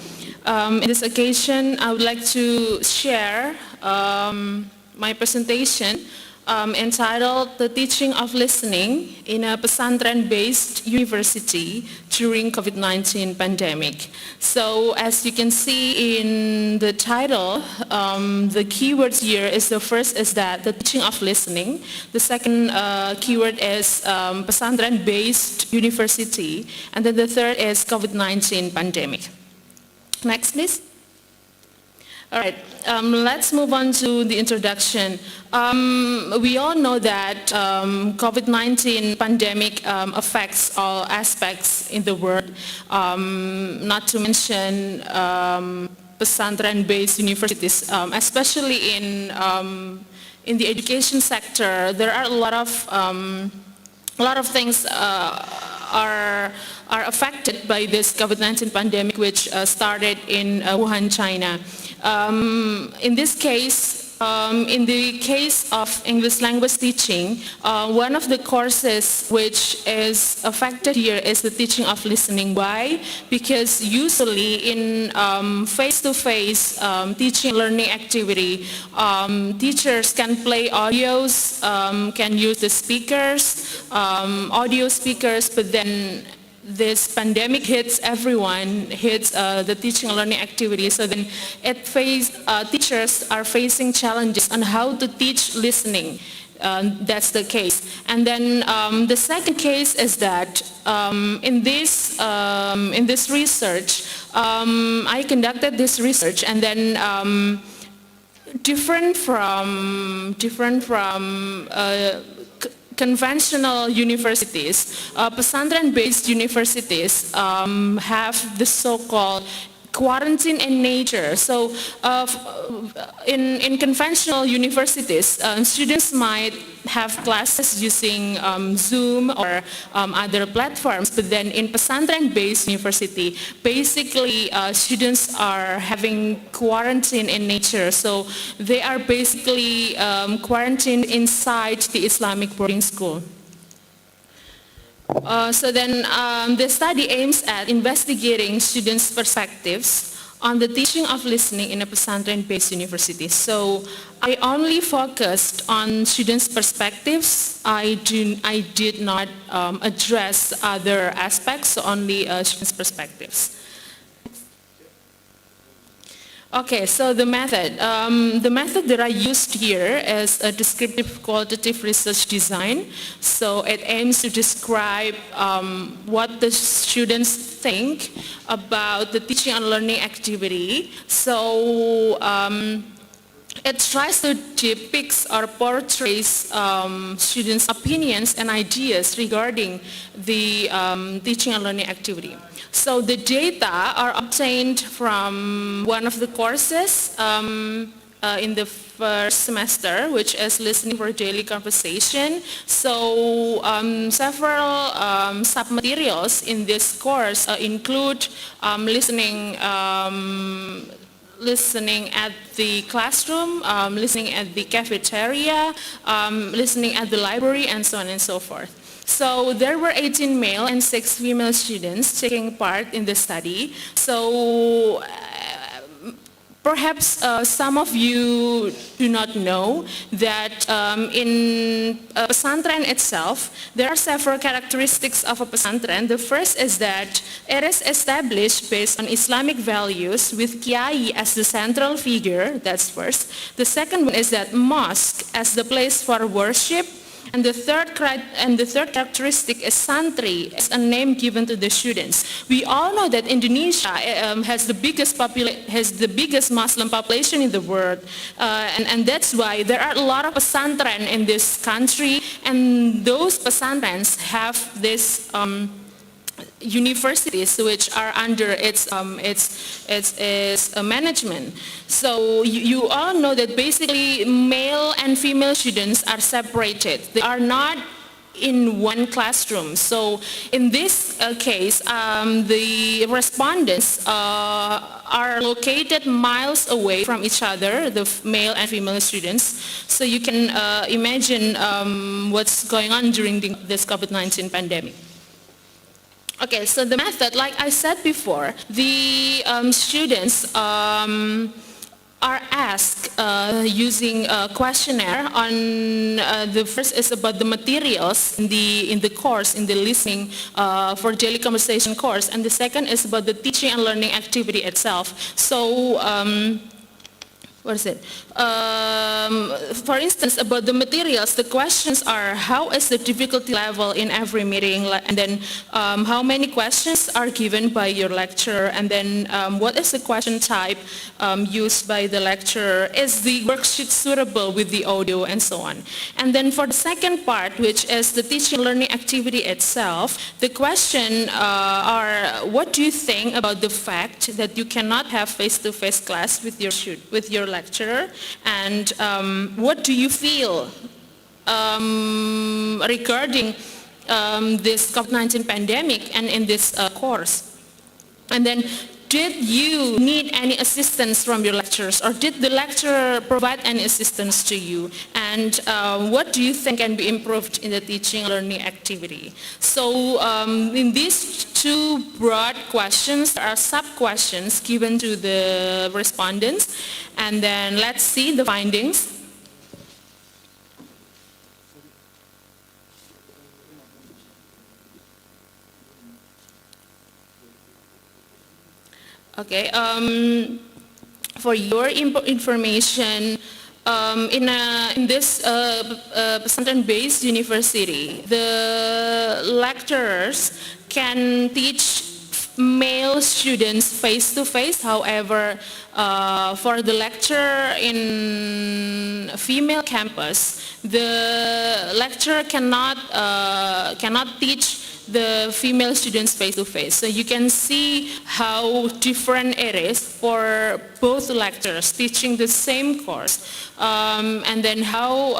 In this occasion, I would like to share my presentation entitled The Teaching of Listening in a Pesantren-Based University During COVID-19 Pandemic. So as you can see in the title, the keywords here is the first is that the teaching of listening. The second keyword is Pesantren-Based University. And then the third is COVID-19 Pandemic. Next, please. All right, let's move on to the introduction. We all know that COVID-19 pandemic affects all aspects in the world, not to mention pesantren-based universities, especially in the education sector. There are a lot of things are affected by this COVID-19 pandemic, which started in Wuhan, China. In this case, in the case of English language teaching, one of the courses which is affected here is the teaching of listening. Why? Because usually in face-to-face teaching learning activity, teachers can play audios, can use the speakers, audio speakers, but then this pandemic hits everyone, hits the teaching and learning activity. So then teachers are facing challenges on how to teach listening. That's the case. And then the second case is that in this research, I conducted this research, and then different from conventional universities, pesantren-based universities have the so-called quarantine in nature. So in conventional universities, students might have classes using Zoom or other platforms, but then in pesantren-based university, basically students are having quarantine in nature. So they are basically quarantined inside the Islamic boarding school. So then the study aims at investigating students' perspectives on the teaching of listening in a pesantren-based university. So I only focused on students' perspectives. I did not address other aspects, so only students' perspectives. Okay, so the method that I used here is a descriptive qualitative research design. So it aims to describe what the students think about the teaching and learning activity. So it tries to depict or portrays students' opinions and ideas regarding the teaching and learning activity. So the data are obtained from one of the courses in the first semester, which is listening for daily conversation. So several sub-materials in this course include listening at the classroom, listening at the cafeteria, listening at the library, and so on and so forth. So there were 18 male and 6 female students taking part in the study. So perhaps some of you do not know that in a pesantren itself, there are several characteristics of a pesantren. The first is that it is established based on Islamic values with Kiai as the central figure, that's first. The second one is that mosque as the place for worship. And the third characteristic is santri, as a name given to the students. We all know that Indonesia has the biggest Muslim population in the world, and that's why there are a lot of pesantren in this country, and those pesantrens have this universities which are under its management. So you all know that basically male and female students are separated. They are not in one classroom. So in this case, the respondents are located miles away from each other, the male and female students. So you can imagine what's going on during this COVID-19 pandemic. Okay, so the method, like I said before, the students are asked using a questionnaire on the first is about the materials in the course, in the listening for daily conversation course, and the second is about the teaching and learning activity itself. So what is it? For instance, about the materials, the questions are how is the difficulty level in every meeting, and then how many questions are given by your lecturer, and then what is the question type used by the lecturer, is the worksheet suitable with the audio, and so on. And then for the second part, which is the teaching learning activity itself, the question are what do you think about the fact that you cannot have face-to-face class with your lecturer, and what do you feel regarding this COVID-19 pandemic and in this course? And then, did you need any assistance from your lecturers, or did the lecturer provide any assistance to you? And what do you think can be improved in the teaching learning activity? So in these two broad questions, there are sub-questions given to the respondents. And then let's see the findings. Okay, for your information, in this Pesantren-based university, the lecturers can teach male students face-to-face. However, for the lecturer in female campus, the lecturer cannot teach the female students face-to-face. So you can see how different it is for both lecturers teaching the same course, and then how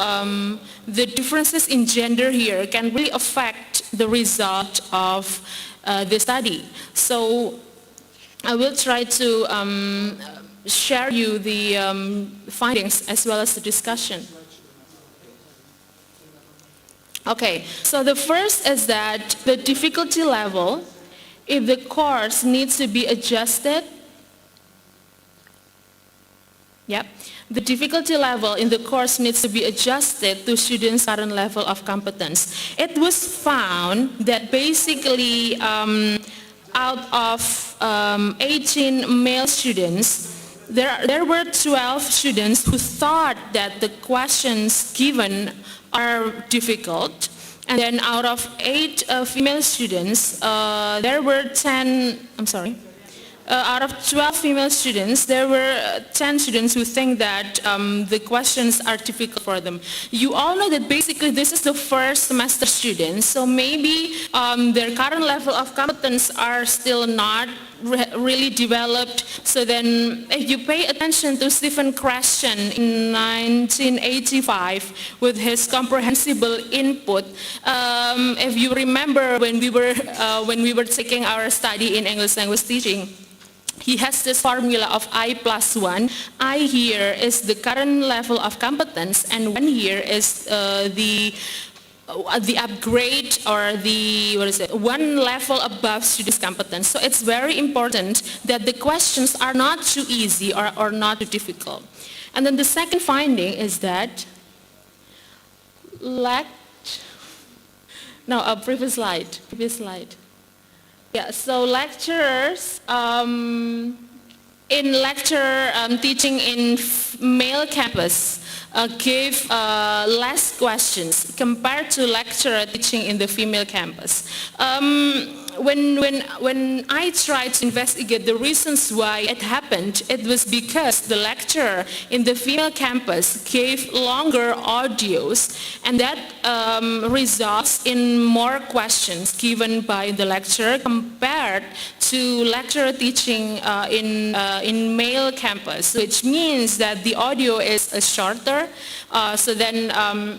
the differences in gender here can really affect the result of the study. So I will try to share you the findings as well as the discussion. Okay, so the first is that the difficulty level, if the course needs to be adjusted, the difficulty level in the course needs to be adjusted to students' current level of competence. It was found that basically out of 18 male students, there were 12 students who thought that the questions given are difficult, and then out of 8 female students, there were 10, out of 12 female students, there were 10 students who think that the questions are difficult for them. You all know that basically this is the first semester students, so maybe their current level of competence are still not really developed. So then if you pay attention to Stephen Krashen in 1985 with his comprehensible input, if you remember when we were taking our study in English language teaching, he has this formula of I+1. I here is the current level of competence, and 1 here is the upgrade, or the, 1 level above students' competence. So it's very important that the questions are not too easy or not too difficult. And then the second finding is that previous slide. Yeah, so lecturers in lecture teaching in male campus gave less questions compared to lecturer teaching in the female campus. When I tried to investigate the reasons why it happened, it was because the lecturer in the female campus gave longer audios, and that results in more questions given by the lecturer compared to lecturer teaching in male campus, which means that the audio is shorter, so then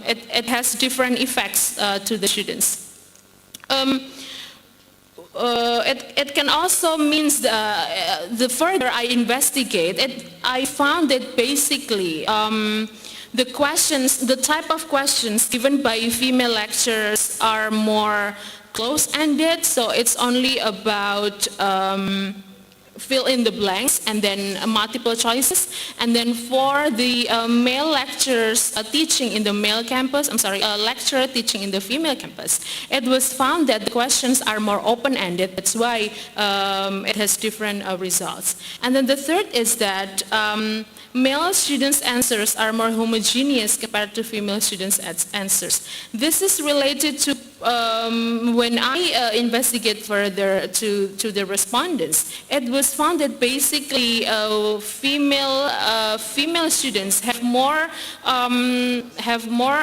it has different effects to the students. It can also means the further I investigate, I found that basically the type of questions given by female lecturers are more close-ended, so it's only about fill in the blanks and then multiple choices. And then for the male lecturers teaching in the male campus, lecturer teaching in the female campus, it was found that the questions are more open-ended. That's why it has different results. And then the third is that male students' answers are more homogeneous compared to female students' answers. This is related to when I investigate further to the respondents. It was found that basically female students have more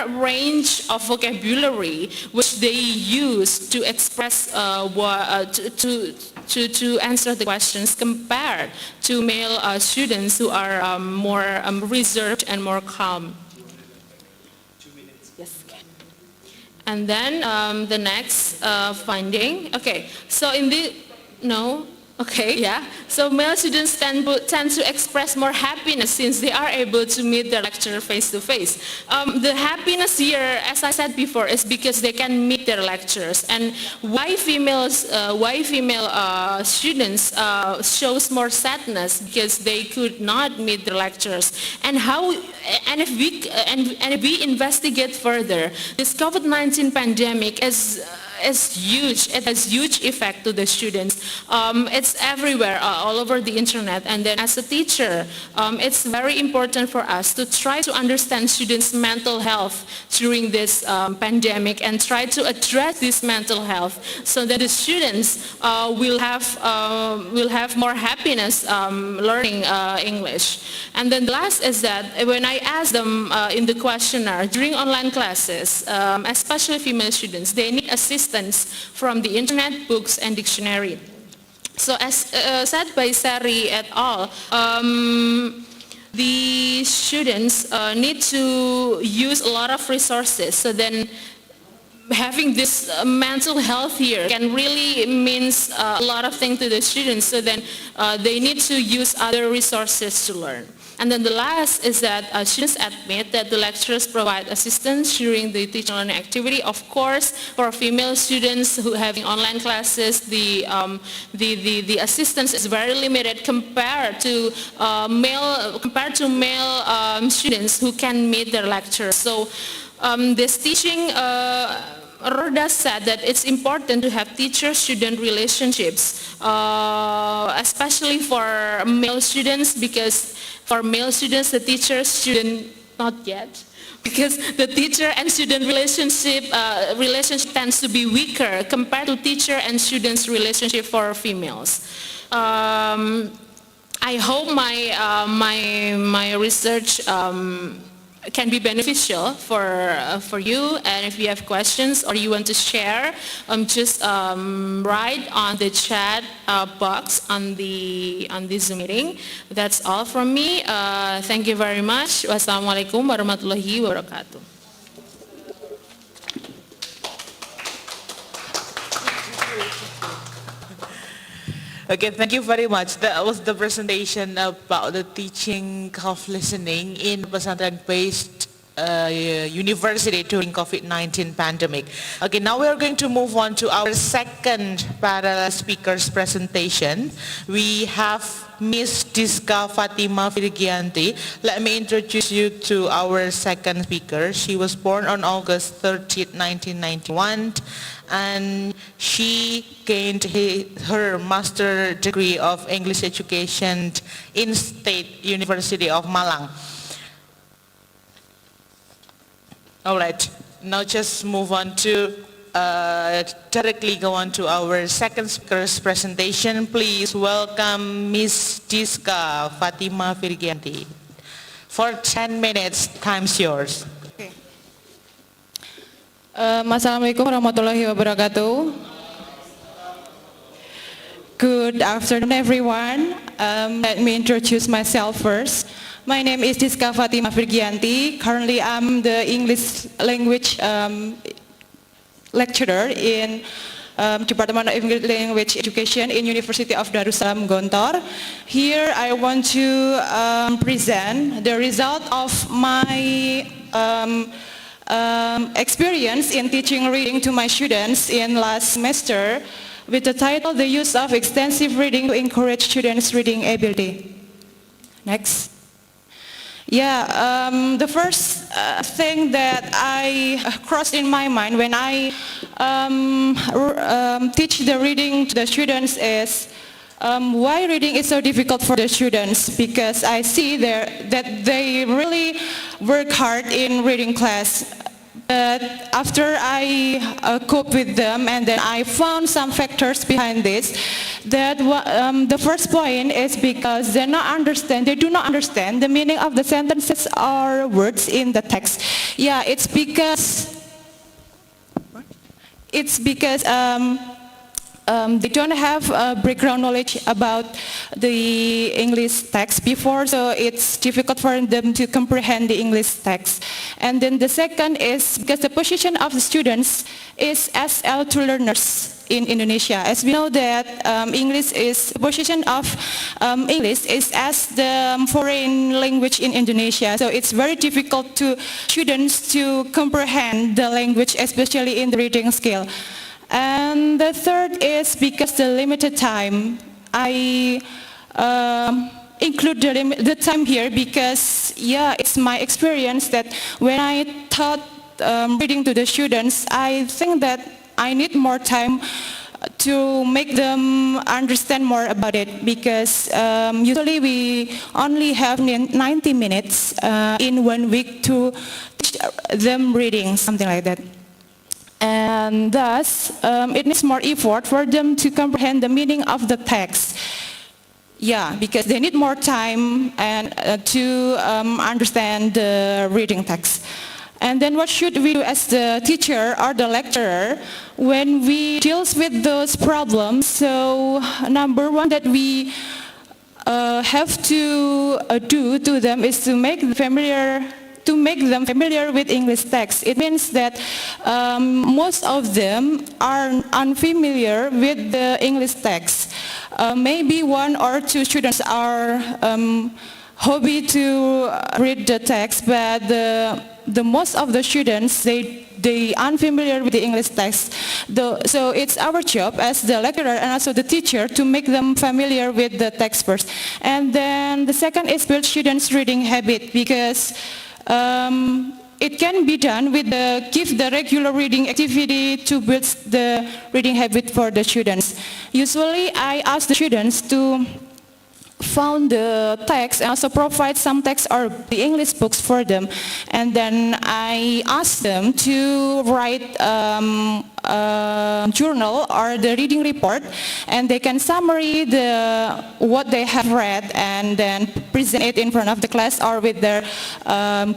range of vocabulary which they use to express to answer the questions compared to male students who are more reserved and more calm. 2 minutes. Yes, okay. And then the next finding. Okay, so so male students tend to express more happiness since they are able to meet their lecturer face to face. The happiness here, as I said before, is because they can meet their lecturers. And why female students shows more sadness because they could not meet their lecturers. And if we investigate further, this COVID-19 pandemic is huge. It has huge effect to the students. It's everywhere, all over the internet. And then as a teacher, it's very important for us to try to understand students' mental health during this pandemic and try to address this mental health so that the students will have more happiness learning English. And then the last is that when I ask them in the questionnaire during online classes, especially female students, they need assistance from the internet, books, and dictionary. So as said by Sari et al., the students need to use a lot of resources. So then having this mental health here can really means a lot of things to the students. So then they need to use other resources to learn. And then the last is that students admit that the lecturers provide assistance during the teaching and learning activity. Of course, for female students who having online classes, the assistance is very limited compared to male students who can meet their lecturers. So this teaching Roda said that it's important to have teacher-student relationships, especially for male students, because for male students, the teacher-student, not yet, because the teacher and student relationship tends to be weaker compared to teacher and students relationship for females. I hope my research can be beneficial for you, and if you have questions or you want to share, just write on the chat box on the Zoom meeting. That's all from me. Thank you very much. Wassalamualaikum warahmatullahi wabarakatuh. Okay, thank you very much. That was the presentation about the teaching of listening in pesantren-based university during COVID-19 pandemic. Okay, now we are going to move on to our second parallel speaker's presentation. We have Miss Diska Fatima Virgianti. Let me introduce you to our second speaker. She was born on August 30th, 1991. And she gained her master degree of English education in State University of Malang. All right, now just move on to directly go on to our second speaker's presentation. Please welcome Miss Diska Fatima Virgianti. For 10 minutes, time's yours. Assalamualaikum warahmatullahi wabarakatuh. Good afternoon, everyone. Let me introduce myself first. My name is Diska Fatima Virgianti. Currently, I'm the English language lecturer in Department of English Language Education in University of Darussalam, Gontor. Here, I want to present the result of my experience in teaching reading to my students in last semester with the title, The Use of Extensive Reading to Encourage Students' Reading Ability. Next. Yeah, the first thing that I crossed in my mind when I teach the reading to the students is Why reading is so difficult for the students? Because I see there that they really work hard in reading class. But after I cope with them, and then I found some factors behind this. That the first point is because they do not understand the meaning of the sentences or words in the text. Yeah, it's because they don't have background knowledge about the English text before, so it's difficult for them to comprehend the English text. And then the second is because the position of the students is as L2 learners in Indonesia. As we know that the position of English is as the foreign language in Indonesia. So it's very difficult to students to comprehend the language, especially in the reading skill. And the third is because the limited time. I include the time here because, yeah, it's my experience that when I taught reading to the students, I think that I need more time to make them understand more about it, because usually we only have 90 minutes in 1 week to teach them reading, something like that. And thus, it needs more effort for them to comprehend the meaning of the text. Yeah, because they need more time and to understand the reading text. And then what should we do as the teacher or the lecturer when we deal with those problems? So number one that we have to do to them is to make them familiar with English text. It means that most of them are unfamiliar with the English text. Maybe 1 or 2 students are hobby to read the text, but the most of the students, they unfamiliar with the English text. So it's our job as the lecturer and also the teacher to make them familiar with the text first. And then the second is build students' reading habit, because it can be done with give the regular reading activity to build the reading habit for the students. Usually I ask the students to found the text and also provide some text or the English books for them, and then I ask them to write journal or the reading report, and they can summary what they have read and then present it in front of the class or with their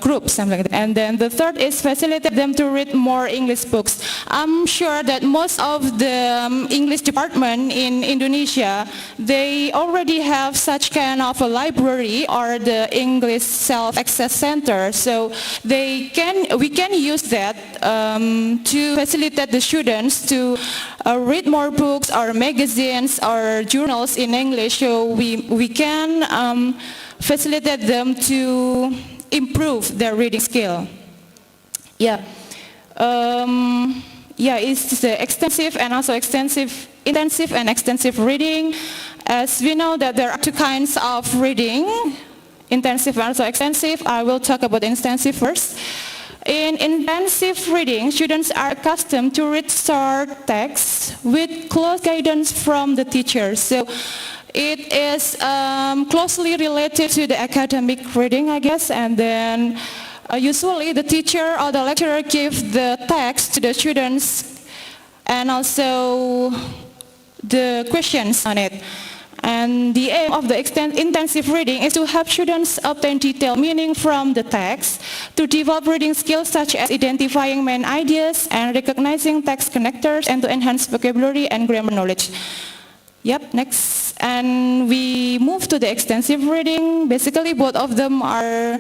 group, something like that. And then the third is facilitate them to read more English books. I'm sure that most of the English department in Indonesia, they already have such kind of a library or the English self-access center, so we can use that to facilitate the students to read more books or magazines or journals in English, so we can facilitate them to improve their reading skill. Yeah. It's the intensive and extensive reading. As we know that there are 2 kinds of reading, intensive and also extensive. I will talk about intensive first. In intensive reading, students are accustomed to read short texts with close guidance from the teacher. So it is closely related to the academic reading, I guess, and then usually the teacher or the lecturer gives the text to the students and also the questions on it. And the aim of the intensive reading is to help students obtain detailed meaning from the text, to develop reading skills such as identifying main ideas and recognizing text connectors, and to enhance vocabulary and grammar knowledge. Yep, next. And we move to the extensive reading. Basically, both of them are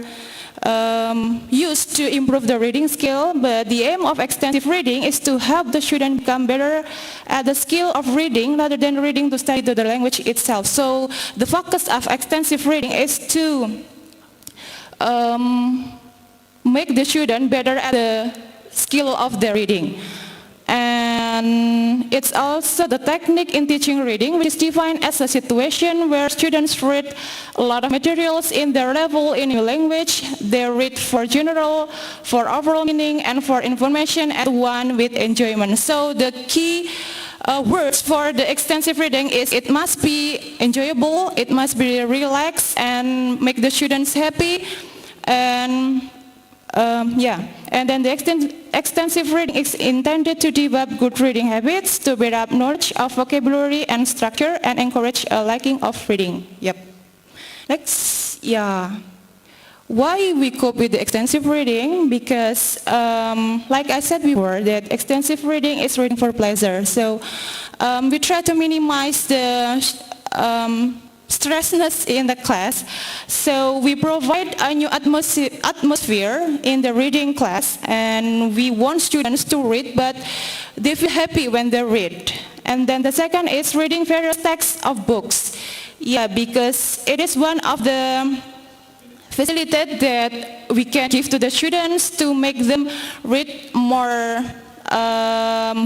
used to improve the reading skill, but the aim of extensive reading is to help the student become better at the skill of reading rather than reading to study the language itself. So the focus of extensive reading is to make the student better at the skill of their reading. And it's also the technique in teaching reading, which is defined as a situation where students read a lot of materials in their level in new language. They read for general, for overall meaning, and for information at one with enjoyment. So the key words for the extensive reading is it must be enjoyable, it must be relaxed and make the students happy. And and then the extensive reading is intended to develop good reading habits, to build up knowledge of vocabulary and structure, and encourage a liking of reading. Yep. Next, why we cope with the extensive reading? Because, like I said before, that extensive reading is reading for pleasure. So we try to minimize the stressness in the class. So we provide a new atmosphere in the reading class, and we want students to read, but they feel happy when they read. And then the second is reading various texts of books. Yeah, because it is one of the facilities that we can give to the students to make them read more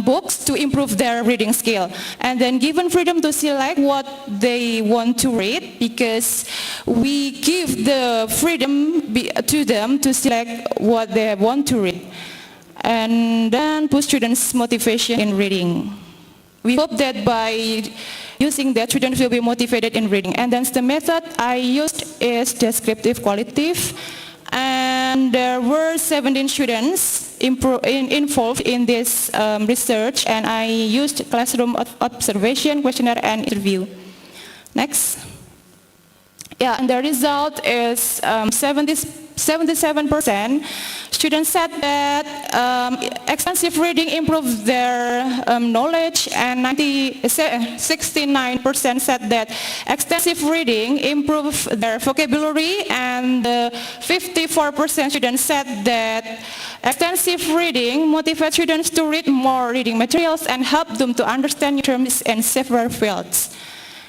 books to improve their reading skill, and then given freedom to select what they want to read, because we give the freedom to them to select what they want to read, and then put students' motivation in reading. We hope that by using that, students will be motivated in reading. And then the method I used is descriptive qualitative, and there were 17 students involved in this research, and I used classroom observation, questionnaire, and interview. Next. Yeah, and the result is 77%. Students said that extensive reading improved their knowledge, and 69% said that extensive reading improved their vocabulary, and 54% students said that extensive reading motivates students to read more reading materials and help them to understand new terms in several fields.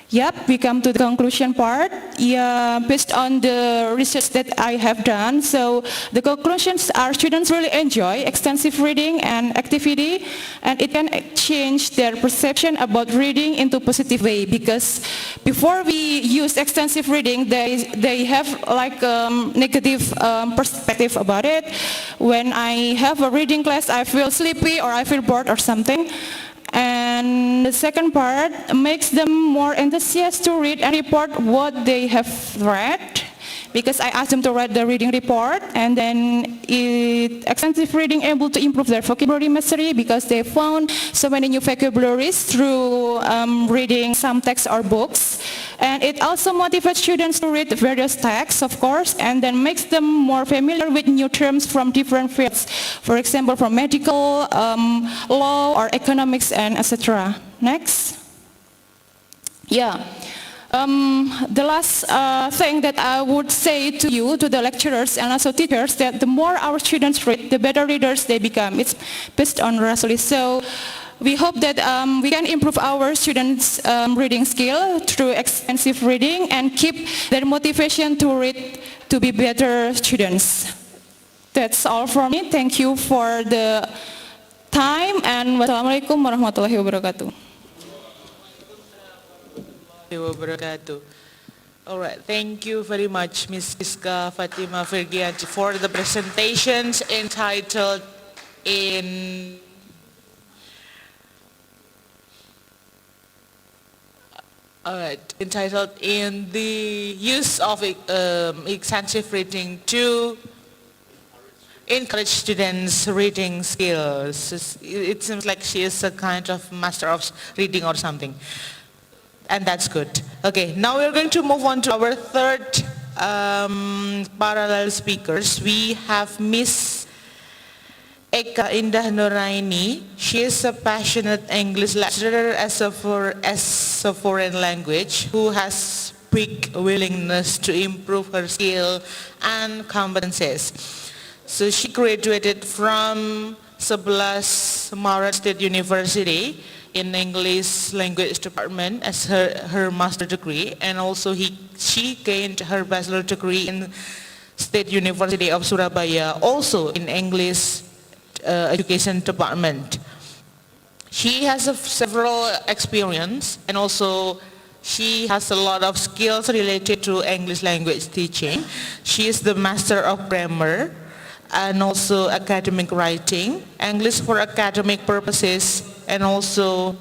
Yep, we come to the conclusion part. Yeah, based on the research that I have done, so the conclusions are students really enjoy extensive reading and activity, and it can change their perception about reading into a positive way, because before we use extensive reading, they have like negative perspective about it. When I have a reading class, I feel sleepy or I feel bored or something. And the second part makes them more enthusiastic to read and report what they have read, because I asked them to write the reading report, and then extensive reading able to improve their vocabulary mastery, because they found so many new vocabularies through reading some texts or books. And it also motivates students to read various texts, of course, and then makes them more familiar with new terms from different fields. For example, from medical, law, or economics, and etc. Next. Yeah. The last thing that I would say to you, to the lecturers and also teachers, that the more our students read, the better readers they become. It's based on Rasuli. So we hope that we can improve our students' reading skill through extensive reading and keep their motivation to read to be better students. That's all from me. Thank you for the time, and wassalamualaikum warahmatullahi wabarakatuh. Wabarakatuh. All right, thank you very much, Ms. Diska, Fatima, Fergianti, for the presentations entitled in the use of extensive reading to encourage students' reading skills. It seems like she is a kind of master of reading or something. And that's good. Okay, now we're going to move on to our third parallel speakers. We have Miss Eka Indah Narayani. She is a passionate English lecturer as a foreign language who has big willingness to improve her skill and competencies. So she graduated from 11 Maret State University in English language department as her master degree, and also she gained her bachelor degree in State University of Surabaya, also in English education department. She has several experience, and also she has a lot of skills related to English language teaching. She is the master of grammar and also academic writing, English for academic purposes, and also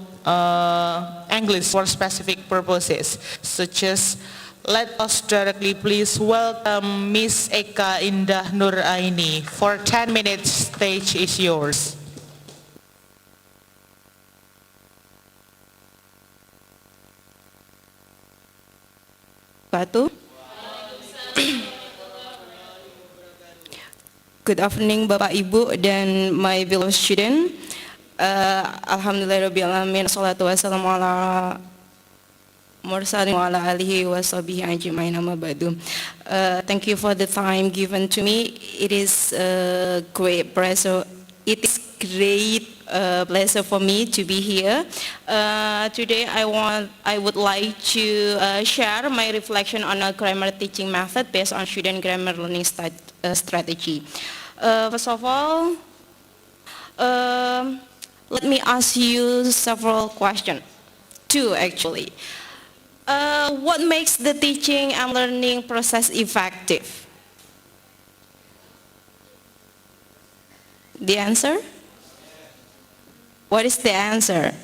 English for specific purposes, such as let us directly please welcome Miss Eka Indah Narayani. For 10 minutes, stage is yours. Good afternoon Bapak Ibu dan my beloved student. Alhamdulillahirabbil alamin, salatu wassalamu ala mursalin wa ala alihi wa sahbihi ajma'in, amma ba'du. Thank you for the time given to me. It is a great pleasure. It is great pleasure for me to be here. Today I would like to share my reflection on a grammar teaching method based on student grammar learning strategy. First of all, let me ask you several questions. Two actually. What makes the teaching and learning process effective? The answer? What is the answer?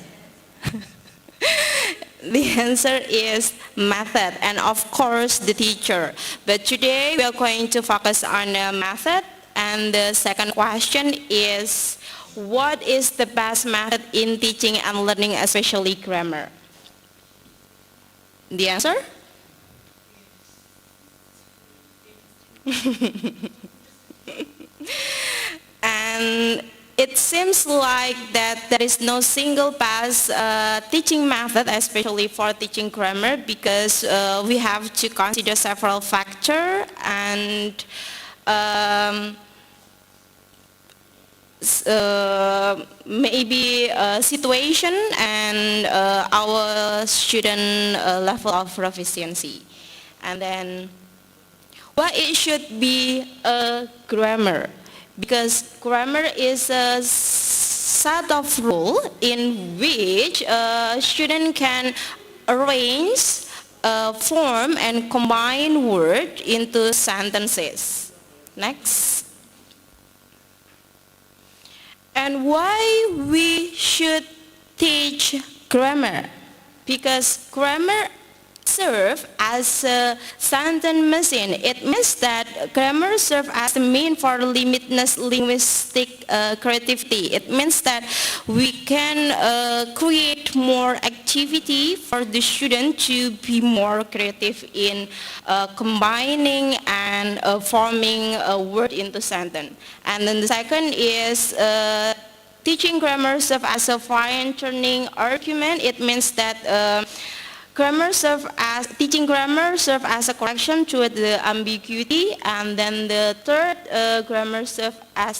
The answer is method and of course the teacher. But today we are going to focus on the method, and the second question is what is the best method in teaching and learning, especially grammar? The answer? And it seems like that there is no single best teaching method, especially for teaching grammar, because we have to consider several factors and maybe situation and our student level of proficiency. And then what it should be a grammar, because grammar is a set of rules in which a student can arrange, form and combine words into sentences. Next. And why we should teach grammar? Because grammar serves as a sentence machine. It means that grammar serves as the mean for limitless linguistic creativity. It means that we can create more activity for the student to be more creative in combining and forming a word into sentence. And then the second is teaching grammar serves as a fine-tuning argument. It means that teaching grammar serves as a correction to the ambiguity. And then the third,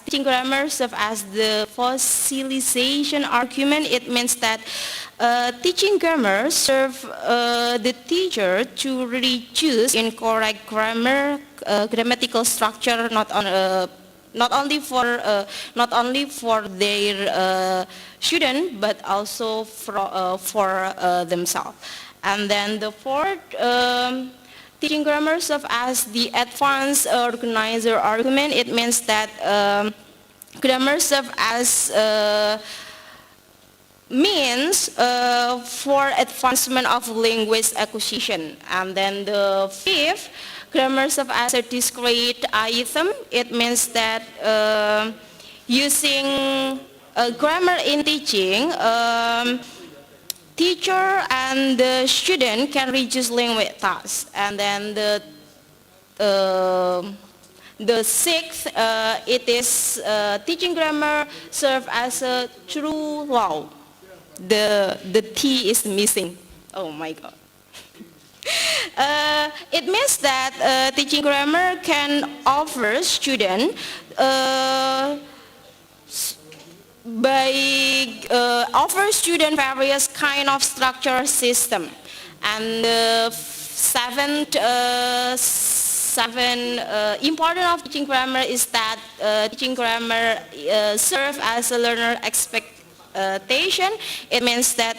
teaching grammar serves as the fossilization argument. It means that teaching grammar serves the teacher to reduce incorrect grammatical structure, not only for their student, but also for themselves. And then the fourth, teaching grammar serves as the advanced organizer argument. It means that grammar serves as means for advancement of language acquisition. And then the fifth, grammar serves as a discrete item. It means that using grammar in teaching, teacher and the student can reduce language tasks. And then the sixth, it is teaching grammar serves as a true law. The T is missing. Oh my God. It means that teaching grammar can offer student various kind of structure system. And the seventh important of teaching grammar is that teaching grammar serves as a learner expectation. It means that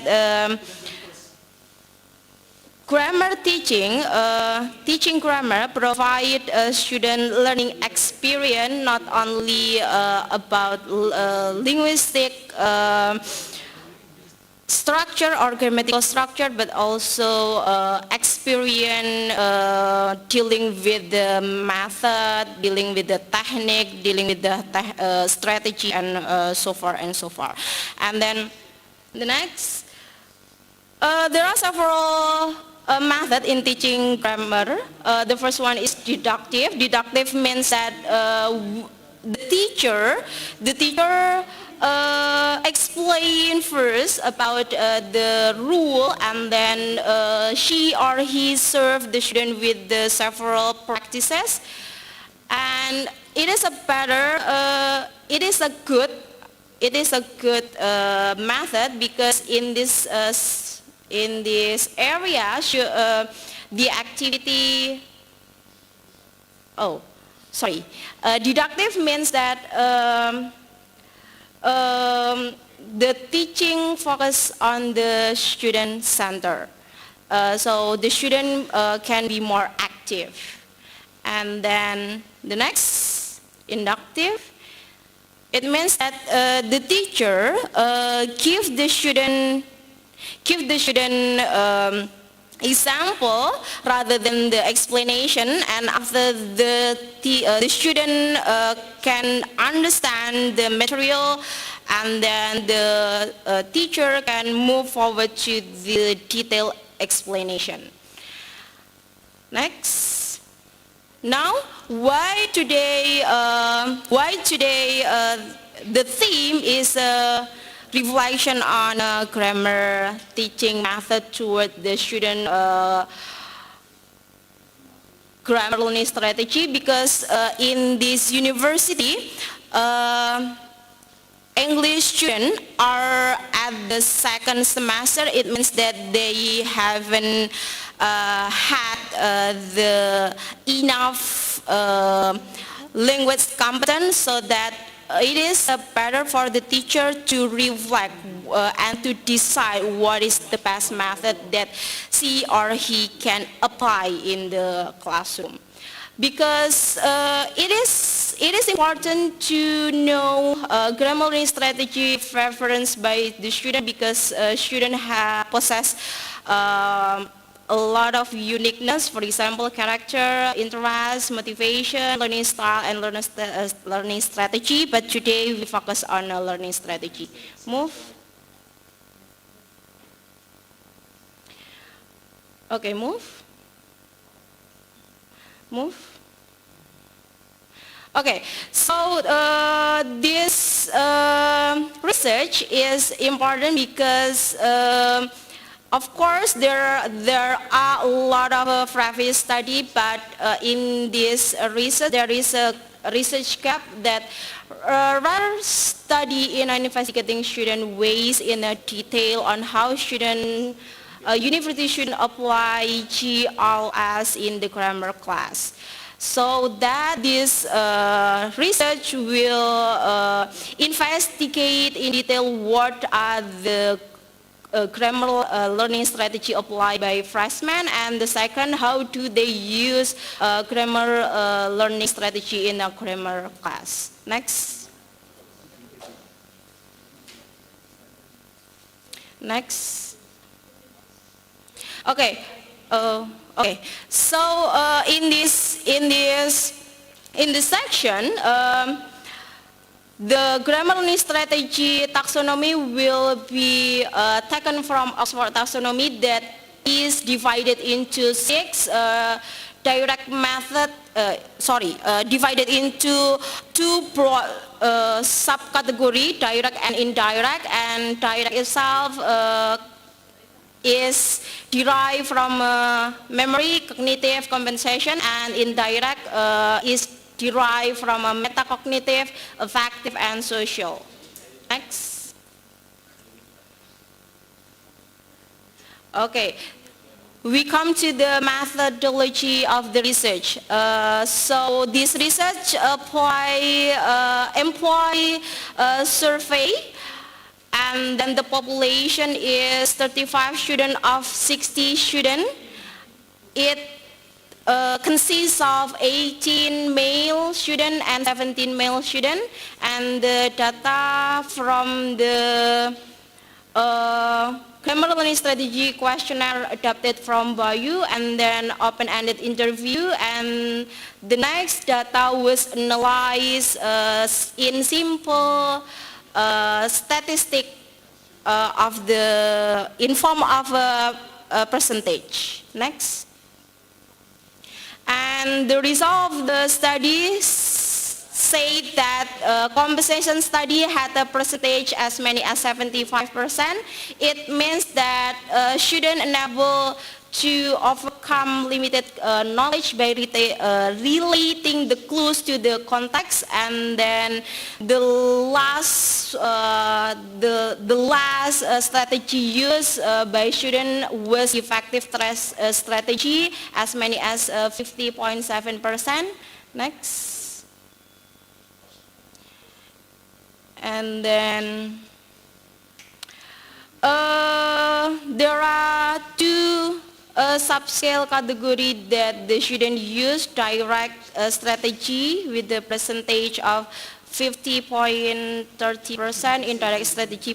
grammar teaching grammar provide a student learning experience not only about linguistic structure or grammatical structure, but also experience dealing with the method, dealing with the technique, dealing with the strategy, and so far and so far. And then the next, there are several methods in teaching grammar. The first one is deductive. Deductive means that the teacher explain first about the rule, and then she or he serve the student with the several practices, and it is a good method, because in this area the activity deductive means that the teaching focus on the student center, so the student can be more active. And then the next, inductive, it means that the teacher give the student example rather than the explanation, and after the student can understand the material, and then the teacher can move forward to the detailed explanation. Next. Now, why today the theme is reflection on grammar teaching method toward the student grammar learning strategy, because in this university English students are at the second semester. It means that they haven't had the enough language competence, so that it is better for the teacher to reflect and to decide what is the best method that she or he can apply in the classroom. Because it is important to know grammar learning strategy preference by the student, because students possess a lot of uniqueness, for example, character, interest, motivation, learning style, and learning strategy. But today we focus on a learning strategy. Move. Okay, move. Move. Okay, so this research is important because of course, there are a lot of previous study, but in this research, there is a research gap that rather study in investigating student ways in a detail on how university students apply GLS in the grammar class. So that this research will investigate in detail what are the grammar learning strategy applied by freshmen, and the second, how do they use grammar learning strategy in a grammar class. Next. Next. Okay. Okay. So in this section, the grammar learning strategy taxonomy will be taken from Oxford taxonomy, that is divided into 6 direct method. Divided into 2 broad subcategory, direct and indirect. And direct itself is derived from memory, cognitive, compensation, and indirect is derived from a metacognitive, affective, and social. Next. Okay, we come to the methodology of the research. So this research employ survey, and then the population is 35 students of 60 students. It consists of 18 male students and 17 male students, and the data from the grammar learning strategy questionnaire adapted from Bayu, and then open-ended interview, and the next data was analyzed in simple statistic in form of a percentage. Next. And the result of the study said that conversation study had a percentage as many as 75%. It means that students unable to overcome limited knowledge by relating the clues to the context, and then the last strategy used by student was effective strategy, as many as 50.7%. Next. And then there are two subscale category that the student use: direct strategy with the percentage of 50.30%, indirect strategy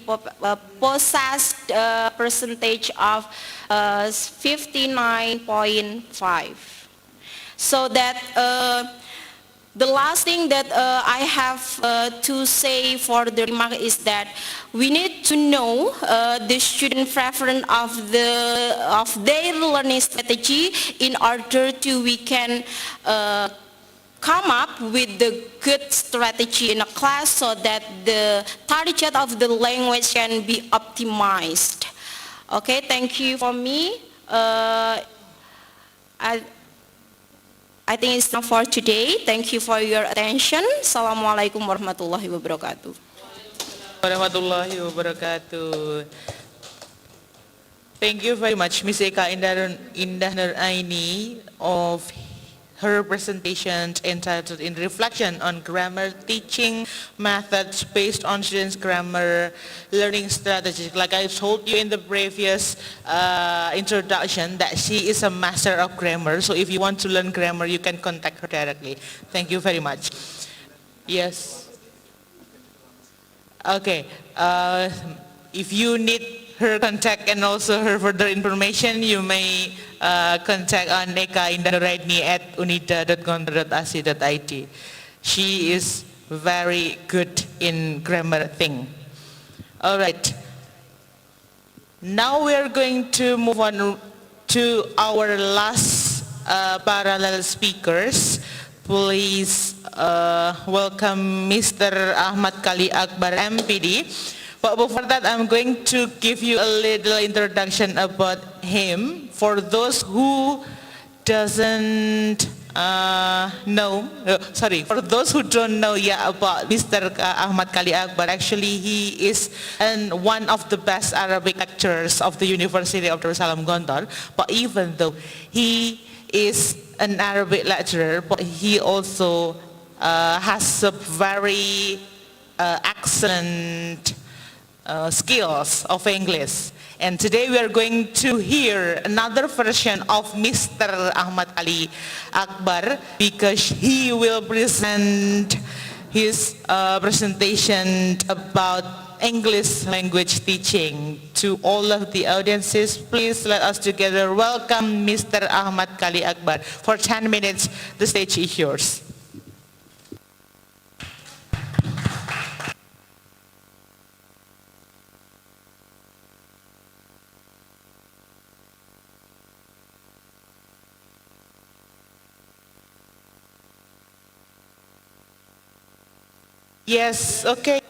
possessed percentage of 59.5. So that the last thing that I have to say for the remark is that we need to know the student preference of their learning strategy in order to we can come up with the good strategy in a class, so that the target of the language can be optimized. Okay, thank you for me. I think it's enough for today. Thank you for your attention. Assalamualaikum warahmatullahi wabarakatuh. Warahmatullahi wabarakatuh. Thank you very much, Ms. Eka Indah Narayani, of her presentation entitled "In Reflection on Grammar Teaching Methods Based on Students' Grammar Learning Strategies." Like I told you in the previous introduction, that she is a master of grammar. So if you want to learn grammar, you can contact her directly. Thank you very much. Yes. Okay. If you need her contact and also her further information, you may contact on Eka Indah Narayani at unida.gontor.ac.id. She is very good in grammar thing. All right. Now we are going to move on to our last parallel speakers. Please welcome Mr. Ahmad Kali Akbar, M.Pd. But before that, I'm going to give you a little introduction about him. For those who doesn't for those who don't know yet about Mr. Ahmad Kali Akbar, actually he is one of the best Arabic lecturers of the University of Darussalam, Gontor. But even though he is an Arabic lecturer, but he also has a very excellent skills of English. And today we are going to hear another version of Mr. Ahmad Kali Akbar, because he will present his presentation about English language teaching to all of the audiences. Please let us together welcome Mr. Ahmad Kali Akbar. For 10 minutes, the stage is yours. Yes, okay.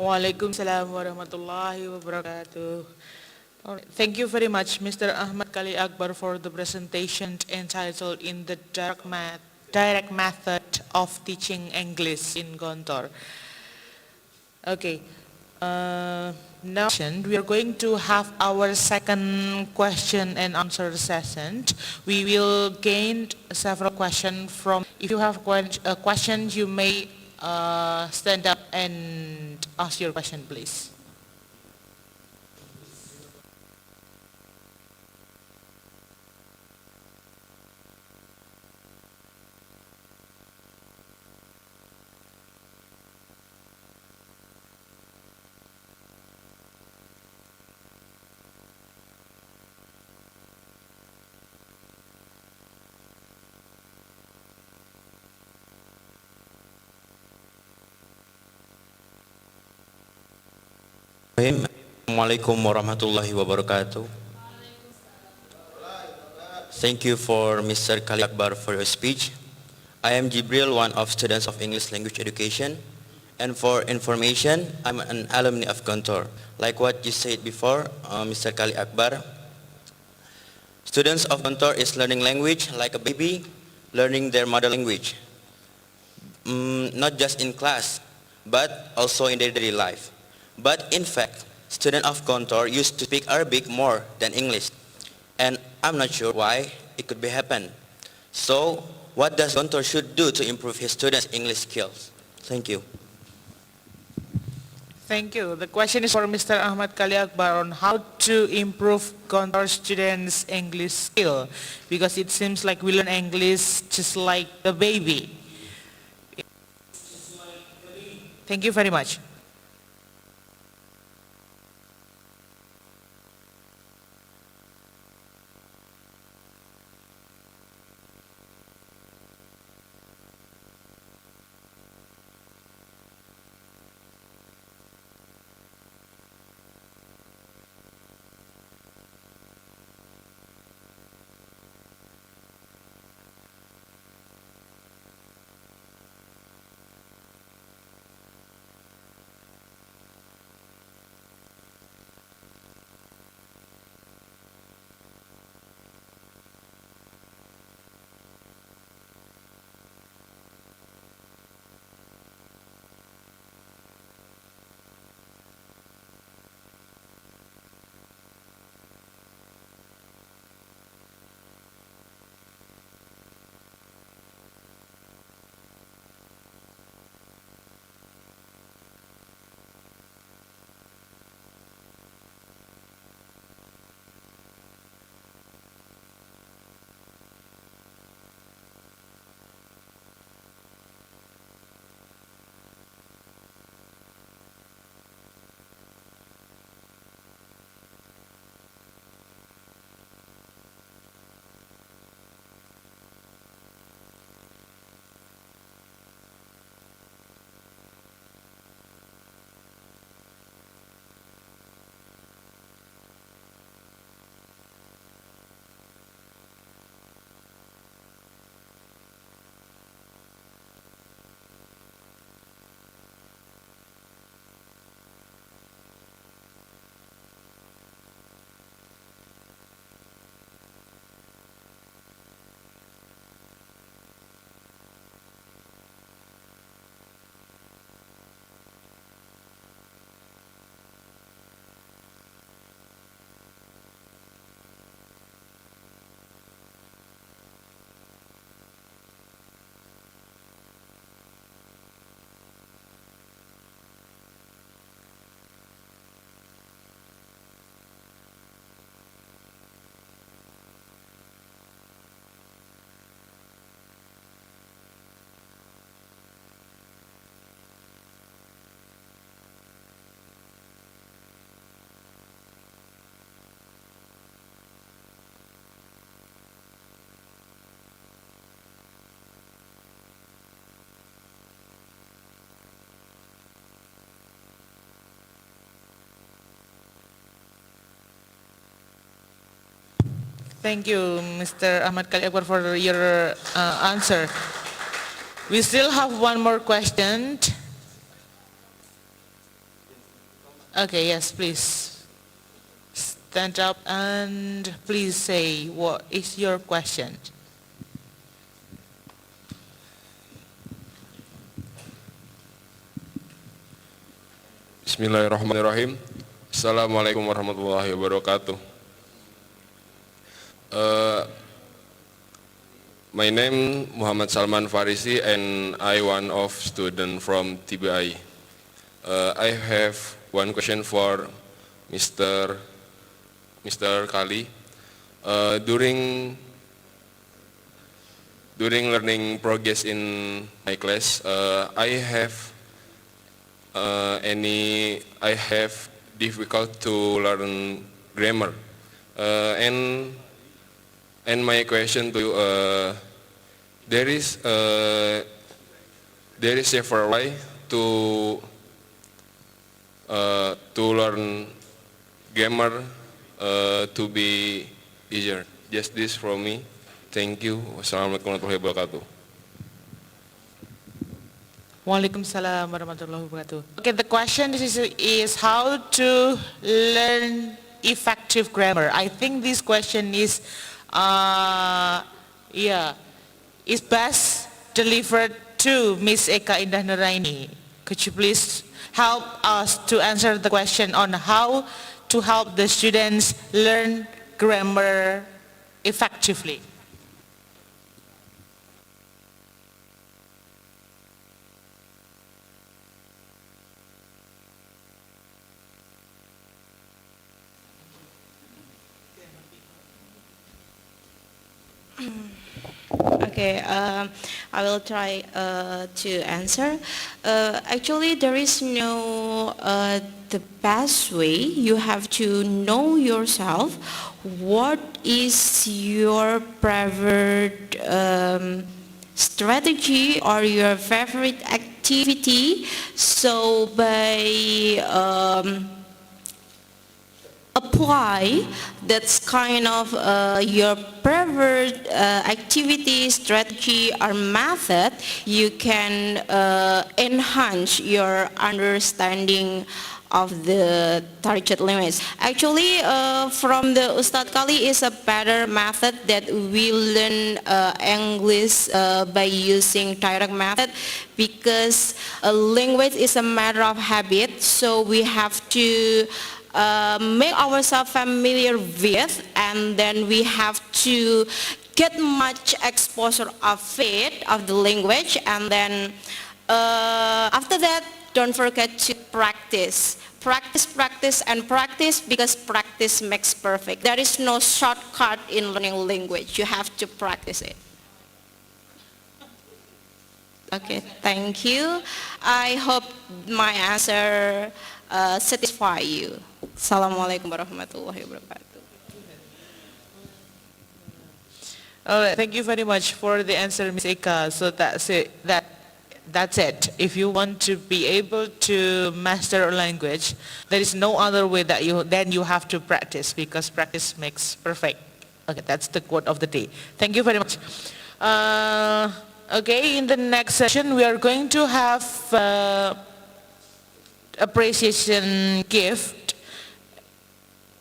Waalaikumsalam warahmatullahi wabarakatuh. All right. Thank you very much, Mr. Ahmad Kali Akbar, for the presentation entitled "In the Direct Method of Teaching English in Gontor." Okay. Now we are going to have our second question and answer session. We will gain several questions from. If you have questions, you may stand up and ask your question, please. Assalamualaikum warahmatullahi wabarakatuh. Thank you for Mr. Kali Akbar for your speech. I am Jibril, one of students of English language education. And for information, I'm an alumni of Gontor. Like what you said before, Mr. Kali Akbar, students of Gontor is learning language like a baby, learning their mother language. Not just in class, but also in their daily life. But in fact, students of Gontor used to speak Arabic more than English. And I'm not sure why it could be happen. So, what does Gontor should do to improve his students' English skills? Thank you. Thank you. The question is for Mr. Ahmad Kali Akbar on how to improve Gontor students' English skill, because it seems like we learn English just like the baby. Thank you very much. Thank you, Mr. Ahmad Kali Akbar, for your answer. We still have one more question. Okay, yes, please. Stand up and please say what is your question. Bismillahirrahmanirrahim. Assalamualaikum warahmatullahi wabarakatuh. My name Muhammad Salman Farisi and I one of student from TBI. I have one question for Mr. Kali. During learning progress in my class, I have difficult to learn grammar, and my question to you, there is several way to learn grammar to be easier. Just this from me. Thank you. Wassalamualaikum warahmatullahi wabarakatuh. Waalaikumsalam warahmatullahi wabarakatuh. Okay, the question is how to learn effective grammar. I think this question is best delivered to Miss Eka Indah Narayani. Could you please help us to answer the question on how to help the students learn grammar effectively? Okay, I will try to answer. Actually, there is no the best way. You have to know yourself. What is your preferred strategy or your favorite activity? So by apply that's kind of your preferred activity, strategy or method, you can enhance your understanding of the target language. Actually, from the Ustad Kali is a better method that we learn English by using direct method, because a language is a matter of habit, so we have to make ourselves familiar with, and then we have to get much exposure of it, of the language, and then after that, don't forget to practice. Practice, because practice makes perfect. There is no shortcut in learning language. You have to practice it. Okay, thank you. I hope my answer satisfy you. Assalamualaikum warahmatullahi wabarakatuh. All right, thank you very much for the answer, Ms. Eka. So that's it. That's it. If you want to be able to master a language, there is no other way that you have to practice, because practice makes perfect. Okay, that's the quote of the day. Thank you very much. Okay, in the next session, we are going to have appreciation gift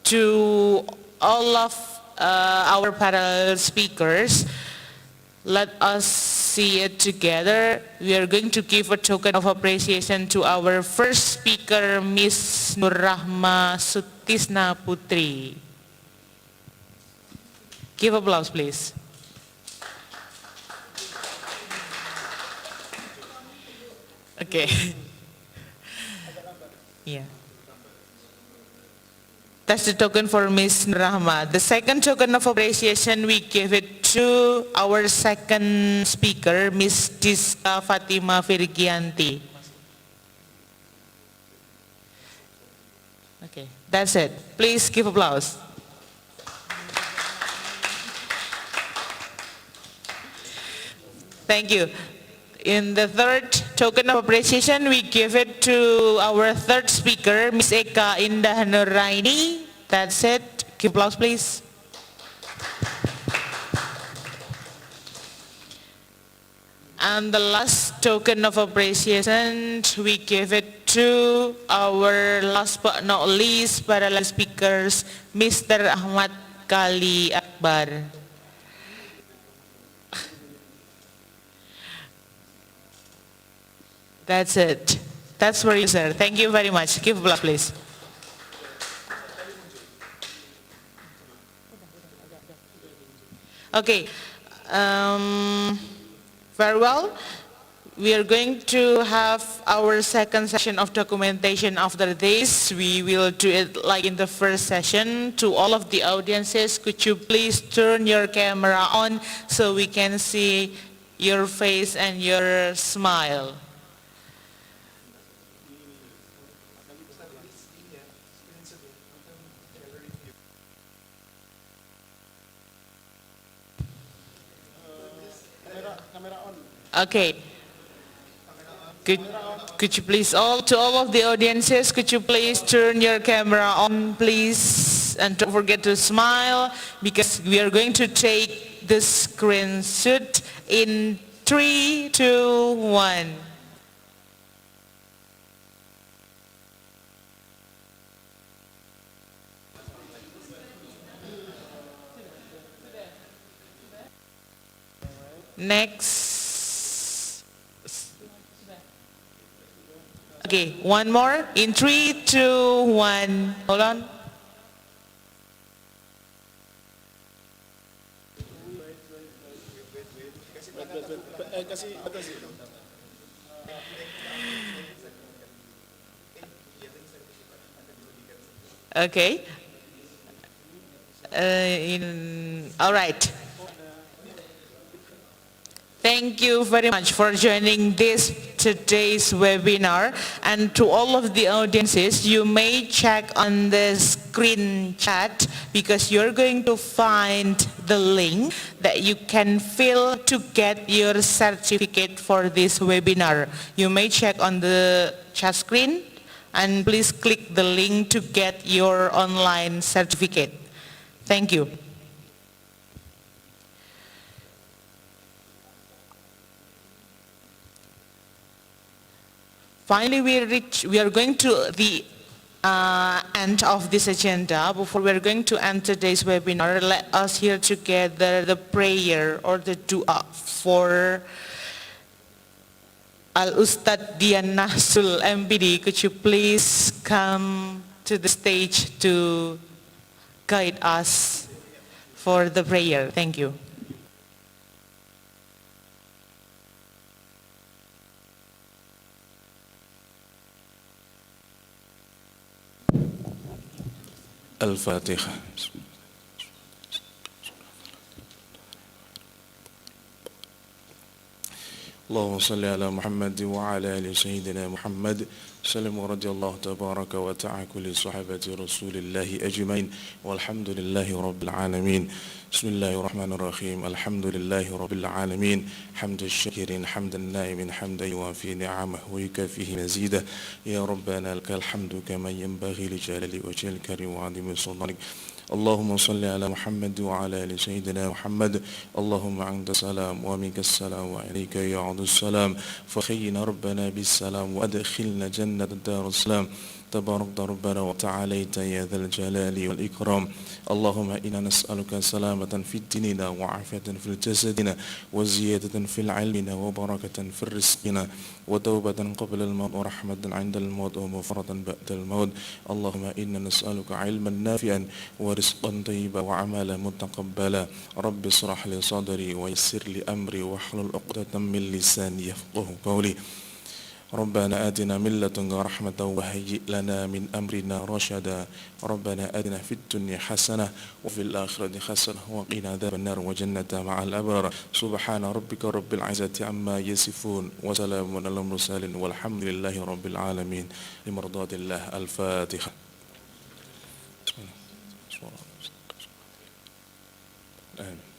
to all of our panel speakers. Let us see it together. We are going to give a token of appreciation to our first speaker, Miss Nurrahma Sutisna Putri. Give applause, please. Okay. Yeah. That's the token for Miss Nurrahma. The second token of appreciation, we give it to our second speaker, Miss Diska Fatima Firgianti. Okay, that's it. Please give applause. Thank you. In the third token of appreciation, we give it to our third speaker, Miss Eka Indah Narayani. That's it. Give applause, please. And the last token of appreciation, we give it to our last but not least parallel speakers, Mr. Ahmad Kali Akbar. That's it. That's for you, sir. Thank you very much. Give applause, please. Okay. Very well. We are going to have our second session of documentation after this. We will do it like in the first session. To all of the audiences, could you please turn your camera on so we can see your face and your smile. Okay. Could you please, to all of the audiences, could you please turn your camera on, please? And don't forget to smile, because we are going to take the screenshot in 3, 2, 1. Next. Okay, one more. In 3, 2, 1. Hold on. Okay. All right. Thank you very much for joining today's webinar, and to all of the audiences, you may check on the screen chat because you're going to find the link that you can fill to get your certificate for this webinar. You may check on the chat screen and please click the link to get your online certificate. Thank you. Finally, we are going to the end of this agenda. Before we are going to end today's webinar, let us hear together the prayer or the dua for Al-Ustad Diana Sul M.Pd. Could you please come to the stage to guide us for the prayer? Thank you. الفاتحة. اللهم صل على محمد وعلى آل سيدنا محمد وسلم ورضي الله تبارك وتعالى كل صحابة رسول الله أجمعين والحمد لله رب العالمين. بسم الله الرحمن الرحيم. الحمد لله رب العالمين حمد الشاكرين حمد النائم حمدا يوافي نعمه ويكافيه مزيده. يا ربنا لك الحمد كما ينبغي لجلال وجهك الكريم وعظيم سلطانك. اللهم صل على محمد وعلى آل سيدنا محمد. اللهم أنت السلام ومنك السلام وعليك يعود السلام. فخينا ربنا بالسلام وأدخلنا جنة الدارسلام. تبارك ربنا وتعاليت يا ذا الجلال والإكرام. اللهم إنا نسألك سلامة في ديننا وعافية في جسدنا وزيادة في العلم وبركة في رزقنا وتوبة قبل الموت ورحمة عند الموت ومغفرة بعد الموت. اللهم إنا نسألك علما نافعا ورزقا طيبا وعملا متقبلا. رب اشرح لي صدري ويسر لي أمري واحلل عقدة من لساني يفقه قولي. ربنا آتنا من لدنك رحمة وهيئ لنا من أمرنا رشدا. ربنا آتنا في الدنيا حسنة وفي الآخرة حسنة وقنا عذاب النار وجنة مع الأبرار. سبحان ربك رب العزة عما يصفون وسلام على المرسلين والحمد لله رب العالمين. لمرضاة الله. الفاتحة. آمين.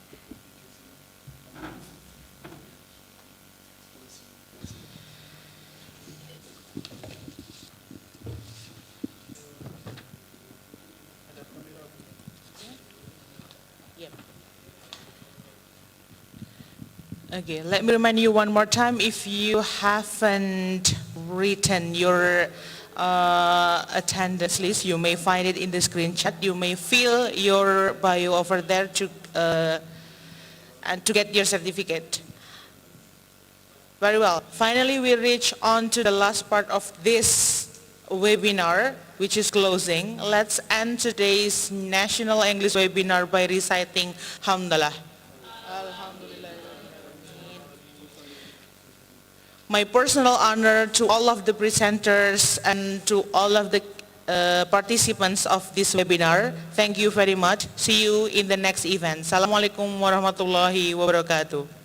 Okay, let me remind you one more time, if you haven't written your attendance list. You may find it in the screenshot. You may fill your bio over there and to get your certificate. Very well. Finally, we reach on to the last part of this webinar, which is closing. Let's end today's National English webinar by reciting Hamdalah. My personal honor to all of the presenters and to all of the participants of this webinar. Thank you very much. See you in the next event. Assalamualaikum warahmatullahi wabarakatuh.